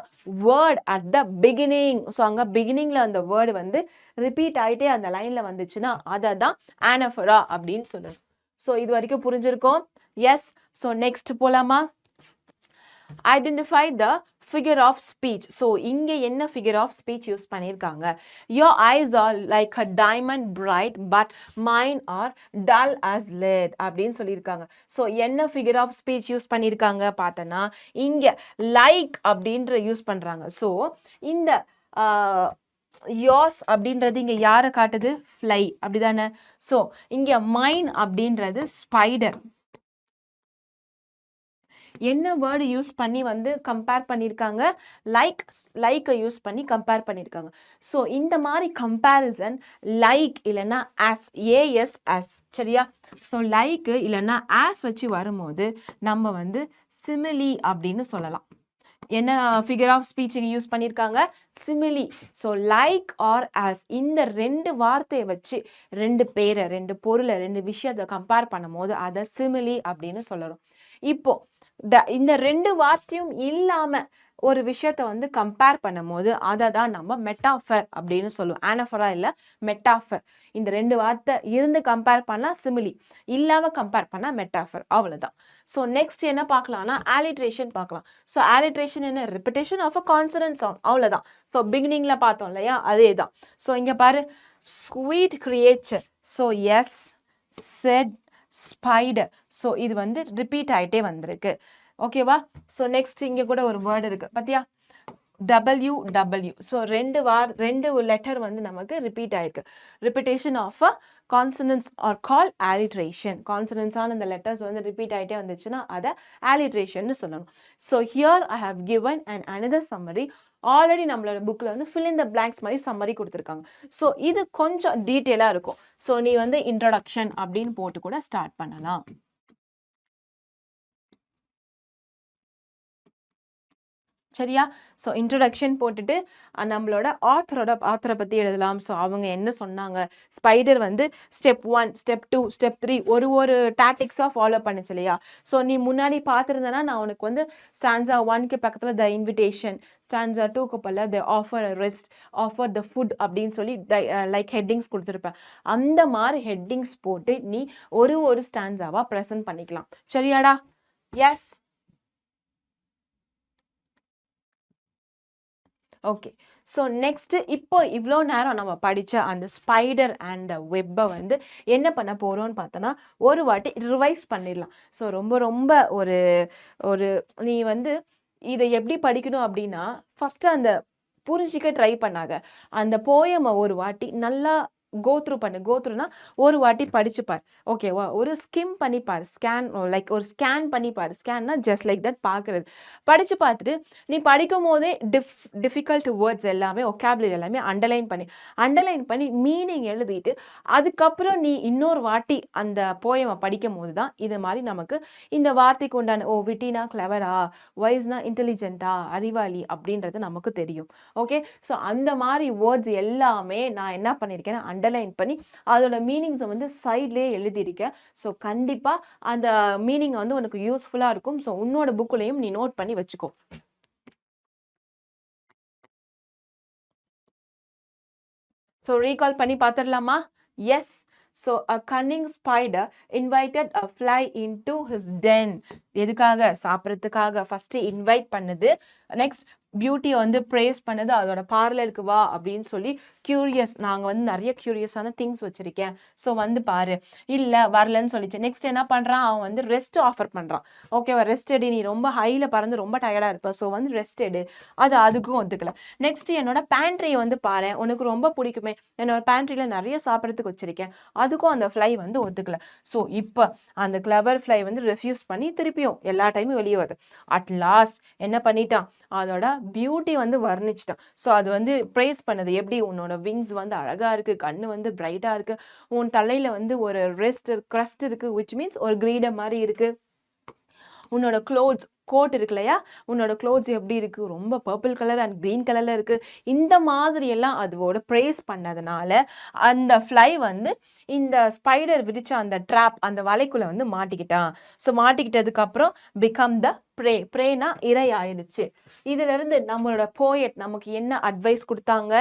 word at the beginning. So அங்கே பிகினிங்கில் அந்த வேர்டு வந்து ரிப்பீட் ஆகிட்டே அந்த லைனில் வந்துச்சுன்னா அதை தான் ஆனஃபரா அப்படின்னு சொல்லணும். ஸோ இது வரைக்கும் புரிஞ்சிருக்கோம். எஸ். ஸோ நெக்ஸ்ட் போலாமா? Identify the figure of speech. So இங்கே என்ன figure of speech யூஸ் பண்ணியிருக்காங்க? Your eyes are like a diamond bright but mine are dull as lead அப்படின்னு சொல்லியிருக்காங்க. ஸோ என்ன figure of speech யூஸ் பண்ணியிருக்காங்க பார்த்தனா இங்கே like அப்படின்ற யூஸ் பண்ணுறாங்க. ஸோ இந்த yours அப்படின்றது இங்கே யாரை காட்டுது? fly அப்படிதானே? ஸோ இங்கே mine அப்படின்றது spider. என்ன வேர்டு யூஸ் பண்ணி வந்து கம்பேர் பண்ணியிருக்காங்க? லைக்கை யூஸ் பண்ணி கம்பேர் பண்ணியிருக்காங்க. ஸோ இந்த மாதிரி கம்பேரிசன் லைக் இல்லைன்னா ஆஸ், ஏஎஸ்எஸ், சரியா? ஸோ லைக்கு இல்லைன்னா ஆஸ் வச்சு வரும்போது நம்ம வந்து சிமிலி அப்படின்னு சொல்லலாம். என்ன ஃபிகர் ஆஃப் ஸ்பீச்சுக்கு யூஸ் பண்ணியிருக்காங்க? சிமிலி. ஸோ லைக் ஆர் ஆஸ் இந்த ரெண்டு வார்த்தையை வச்சு ரெண்டு பேரை, ரெண்டு பொருளை, ரெண்டு விஷயத்தை கம்பேர் பண்ணும் போது அதை சிமிலி அப்படின்னு சொல்லணும். இப்போ இந்த ரெண்டு வார்த்தையும் இல்லாம ஒரு விஷயத்த வந்து கம்பேர் பண்ணும் போது அதை தான் நம்ம மெட்டாஃபர் அப்படின்னு சொல்லுவோம். ஆனஃபரா இல்ல, மெட்டாஃபர். இந்த ரெண்டு வார்த்தை இருந்து கம்பேர் பண்ணா சிமிலி, இல்லாம கம்பேர் பண்ணா மெட்டாஃபர், அவ்வளவுதான். ஸோ நெக்ஸ்ட் என்ன பார்க்கலாம்னா ஆலிட்ரேஷன் பார்க்கலாம். ஸோ ஆலிட்ரேஷன் என்ன? Repetition of a consonant sound, அவ்வளவுதான். ஸோ பிகினிங்ல பார்த்தோம் இல்லையா, அதே தான். ஸோ இங்க பாரு, sweet creature. So S, said, spider. So இது வந்து ரிப்பீட் ஆகிட்டே வந்திருக்கு. ஓகேவா? ஸோ நெக்ஸ்ட் இங்கே கூட ஒரு வேர்டு இருக்கு பார்த்தியா? WW. ஸோ ரெண்டு லெட்டர் வந்து நமக்கு ரிப்பீட் ஆயிருக்கு. Repetition of a consonants are call alliteration. கான்சனன்ட்ஸான இந்த லெட்டர்ஸ் வந்து ரிப்பீட் ஆகிட்டே வந்துச்சுன்னா அதை ஆலிட்ரேஷன் சொல்லணும். So here I have given and another summary. Already நம்மளோட புக்கில் வந்து ஃபில் இன் த பிளாங்க்ஸ் மாதிரி சம்மரி கொடுத்துருக்காங்க. ஸோ இது கொஞ்சம் டீட்டெயிலாக இருக்கும். ஸோ நீ வந்து இன்ட்ரடக்ஷன் அப்படின்னு போட்டு கூட ஸ்டார்ட் பண்ணலாம். சரியா? ஸோ இன்ட்ரடக்ஷன் போட்டுட்டு நம்மளோட ஆத்தரை பற்றி எழுதலாம். ஸோ அவங்க என்ன சொன்னாங்க? ஸ்பைடர் வந்து ஸ்டெப் 1, ஸ்டெப் 2, ஸ்டெப் 3 ஒரு டாக்டிக்ஸாக ஃபாலோ பண்ணுச்சு இல்லையா? ஸோ நீ முன்னாடி பார்த்துருந்தேன்னா நான் உனக்கு வந்து ஸ்டான்ஸா 1க்கு பக்கத்தில் த இன்விடேஷன், ஸ்டான்ஸா 2க்கு பல்ல த offer rest, offer the food அப்படின்னு சொல்லி லைக் ஹெட்டிங்ஸ் கொடுத்துருப்பேன். அந்த மாதிரி ஹெட்டிங்ஸ் போட்டு நீ ஒரு ஸ்டான்ஸாவாக ப்ரெசென்ட் பண்ணிக்கலாம். சரியாடா? எஸ். ஓகே. ஸோ நெக்ஸ்ட்டு இப்போ இவ்வளோ நேரம் நம்ம படித்த அந்த ஸ்பைடர் அண்ட் வெப்பை வந்து என்ன பண்ண போகிறோம்னு பார்த்தோன்னா ஒரு வாட்டி ரிவைஸ் பண்ணிடலாம். ஸோ ரொம்ப ஒரு நீ வந்து இதை எப்படி படிக்கணும் அப்படின்னா ஃபஸ்ட்டு அந்த புரிஞ்சிக்க ட்ரை பண்ணாத. அந்த போயமை ஒரு வாட்டி நல்லா கோத்ரூ பண்ணு. கோத்ரூனா ஒரு வாட்டி படிச்சுப்பார். ஓகேவா? ஒரு ஸ்கிம் பண்ணிப்பார். ஒரு ஸ்கேன் பண்ணிப்பார். ஸ்கேன்னா ஜஸ்ட் லைக் தட் பார்க்குறது. படித்து பார்த்துட்டு நீ படிக்கும் போதே டிஃபிகல்ட் வேர்ட்ஸ் எல்லாமே, ஒக்காபுலரி எல்லாமே அண்டர்லைன் பண்ணி மீனிங் எழுதிட்டு அதுக்கப்புறம் நீ இன்னொரு வாட்டி அந்த போயமை படிக்கும் போது தான் இது மாதிரி நமக்கு இந்த வார்த்தைக்கு உண்டான விட்டினா கிளவரா, வைஸ்னா இன்டெலிஜென்ட்டா, அறிவாளி அப்படின்றது நமக்கு தெரியும். ஓகே. ஸோ அந்த மாதிரி வேர்ட்ஸ் எல்லாமே நான் என்ன பண்ணியிருக்கேன்னா அண்டர்லைன் பண்ணி அதோட மீனிங்ஸை வந்து சைட்லேயே எழுதியிருக்கேன். ஸோ கண்டிப்பாக அந்த மீனிங் வந்து உனக்கு யூஸ்ஃபுல்லாக இருக்கும். ஸோ உன்னோட புக்குலையும் நீ நோட் பண்ணி வச்சுக்கோ. ஸோ ரீகால் பண்ணி பார்த்துடலாமா? S. So a cunning spider invited a fly into his den. எதுக்காக? சாப்பிட்றதுக்காக ஃபர்ஸ்ட் இன்வைட் பண்ணுது. நெக்ஸ்ட் பியூட்டியை வந்து ப்ரேஸ் பண்ணுது. அதோட பார்லருக்கு வா அப்படின்னு சொல்லி கியூரியஸ், நாங்கள் வந்து நிறைய கியூரியஸான திங்ஸ் வச்சுருக்கேன், ஸோ வந்து பாரு. இல்லை வரலன்னு சொல்லிச்சு. நெக்ஸ்ட் என்ன பண்ணுறான்? அவன் வந்து ரெஸ்ட் ஆஃபர் பண்ணுறான். ஓகேவா? ரெஸ்ட் எடு, நீ ரொம்ப ஹையில் பறந்து ரொம்ப டயர்டாக இருப்ப, ஸோ வந்து ரெஸ்ட் எடு. அது அதுக்கும் ஒத்துக்கல. நெக்ஸ்ட் என்னோட பேண்ட்ரியை வந்து பாரு, உனக்கு ரொம்ப பிடிக்குமே, என்னோட பேண்ட்ரியில் நிறைய சாப்பிட்றதுக்கு வச்சுருக்கேன், அதுக்கும் அந்த ஃப்ளை வந்து ஒத்துக்கல. ஸோ இப்போ அந்த கிளவர் ஃப்ளை வந்து ரெஃப்யூஸ் பண்ணி திருப்பியும் எல்லா டைமும் வெளியே வருது. அட் லாஸ்ட் என்ன பண்ணிட்டான்? அதோட பியூட்டி வந்து வர்ணிச்சிட்டான். ஸோ அது வந்து ப்ரைஸ் பண்ணது எப்படி? உன்னோட விங்ஸ் வந்து அழகாக இருக்குது, கண்ணு வந்து பிரைட்டாக இருக்குது, உன் தலையில் வந்து ஒரு க்ரஸ்ட் இருக்குது, விச் மீன்ஸ் ஒரு கிரீடம் மாதிரி இருக்குது, உன்னோட க்ளோத்ஸ் கோட் இருக்கு இல்லையா, உன்னோட க்ளோத்ஸ் எப்படி இருக்கு, ரொம்ப பர்பிள் கலர் அண்ட் கிரீன் கலர்ல இருக்கு, இந்த மாதிரி எல்லாம் அதோட ப்ரேஸ் பண்ணதுனால அந்த ஃப்ளை வந்து இந்த ஸ்பைடர் விரிச்ச அந்த ட்ராப் அந்த வலைக்குள்ள வந்து மாட்டிக்கிட்டான். ஸோ மாட்டிக்கிட்டதுக்கு அப்புறம் பிகம் த ப்ரேனா இரை ஆயிடுச்சு. இதுல இருந்து நம்மளோட போயட் நமக்கு என்ன அட்வைஸ் கொடுத்தாங்க?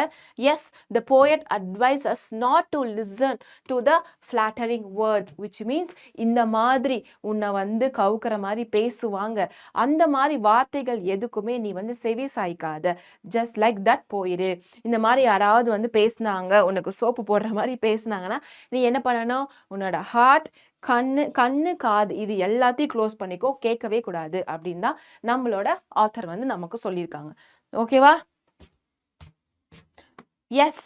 Yes, the poet advice us not to listen to the flattering words, which means இந்த மாதிரி உன்னை வந்து கவுக்கிற மாதிரி பேசுவாங்க, அந்த மாதிரி வார்த்தைகள் எதுக்குமே நீ வந்து செவி சாய்க்காத, ஜஸ்ட் லைக் தட் போயிரு. இந்த மாதிரி யாராவது வந்து பேசினாங்க, உனக்கு சோப்பு போடுற மாதிரி பேசினாங்கன்னா நீ என்ன பண்ணணும்? உன்னோட ஹார்ட், கண்ணு காது இது எல்லாத்தையும் க்ளோஸ் பண்ணிக்கோ, கேட்கவே கூடாது அப்படின்னு தான் நம்மளோட ஆத்தர் வந்து நமக்கு சொல்லியிருக்காங்க. ஓகேவா? எஸ்.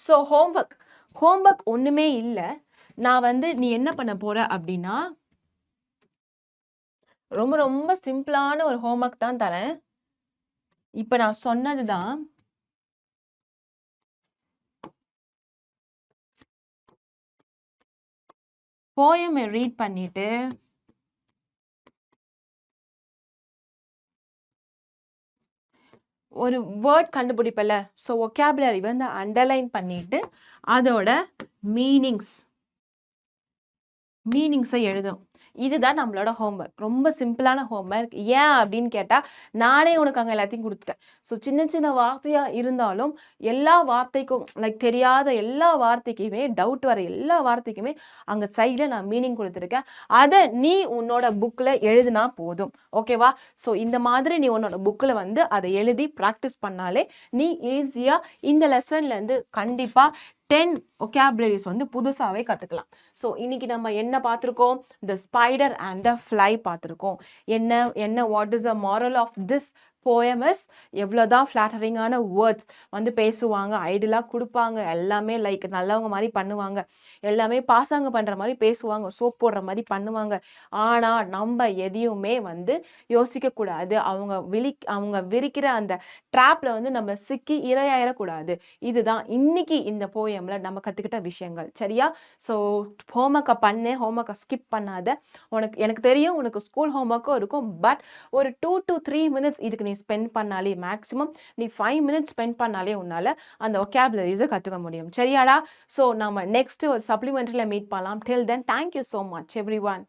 ஸோ ஹோம்ஒர்க் ஒண்ணுமே இல்லை. நான் வந்து நீ என்ன பண்ண போற அப்படின்னா ரொம்ப ரொம்ப சிம்பிளான ஒரு ஹோம்ஒர்க் தான் தரேன். இப்ப நான் சொன்னதுதான் போயமை ரீட் பண்ணிட்டு ஒரு வேர்ட் கண்டுபிடிப்பல, ஸோ ஒகாபுலரி வந்து அண்டர்லைன் பண்ணிட்டு அதோட மீனிங்ஸை எழுதும். இதுதான் நம்மளோட ஹோம்ஒர்க். ரொம்ப சிம்பிளான ஹோம்ஒர்க். ஏன் அப்படின்னு கேட்டால் நானே உனக்கு அங்கே எல்லாத்தையும் கொடுத்துட்டேன். ஸோ சின்ன சின்ன வார்த்தையாக இருந்தாலும் எல்லா வார்த்தைக்கும் லைக் தெரியாத எல்லா வார்த்தைக்குமே டவுட் வர எல்லா வார்த்தைக்குமே அங்கே சைடில் நான் மீனிங் கொடுத்துருக்கேன். அதை நீ உன்னோட புக்கில் எழுதினா போதும். ஓகேவா? ஸோ இந்த மாதிரி நீ உன்னோட புக்கில் வந்து அதை எழுதி ப்ராக்டிஸ் பண்ணாலே நீ ஈஸியாக இந்த லெசன்லேருந்து கண்டிப்பாக 10 ஒகாபுலரிஸ் வந்து புதுசாகவே கற்றுக்கலாம். ஸோ இன்னைக்கு நம்ம என்ன பார்த்துருக்கோம்? The spider and the fly பார்த்துருக்கோம். என்ன what is a moral of this poems? எவ்வளோதான் ஃப்ளாட்டரிங்கான வேர்ட்ஸ் வந்து பேசுவாங்க, ஐடியலாக கொடுப்பாங்க, எல்லாமே லைக் நல்லவங்க மாதிரி பண்ணுவாங்க, எல்லாமே பாசாங்க பண்ணுற மாதிரி பேசுவாங்க, சோப் போடுற மாதிரி பண்ணுவாங்க. ஆனால் நம்ம எதையுமே வந்து யோசிக்கக்கூடாது. அவங்க விரிக்கிற அந்த ட்ராப்பில் வந்து நம்ம சிக்கி இரையாயிடக்கூடாது. இதுதான் இன்னைக்கு இந்த போயமில் நம்ம கற்றுக்கிட்ட விஷயங்கள். சரியா? ஸோ ஹோம்ஒர்க்கை ஹோம்ஒர்க்கை ஸ்கிப் பண்ணாத. எனக்கு தெரியும் உனக்கு ஸ்கூல் ஹோம்ஒர்க்கும் இருக்கும், பட் ஒரு 2 to 3 minutes இதுக்கு நீ ஸ்பெண்ட் பண்ணாலே, மேக்ஸிமம் நீ 5 minutes ஸ்பெண்ட் பண்ணாலே உன்னால் அந்த ஒகாபுலரிஸை கற்றுக்க முடியும். சரியாடா? ஸோ நம்ம நெக்ஸ்ட் ஒரு சப்ளிமெண்ட்ரியில் மீட் பண்ணலாம். Till then thank you so much every one.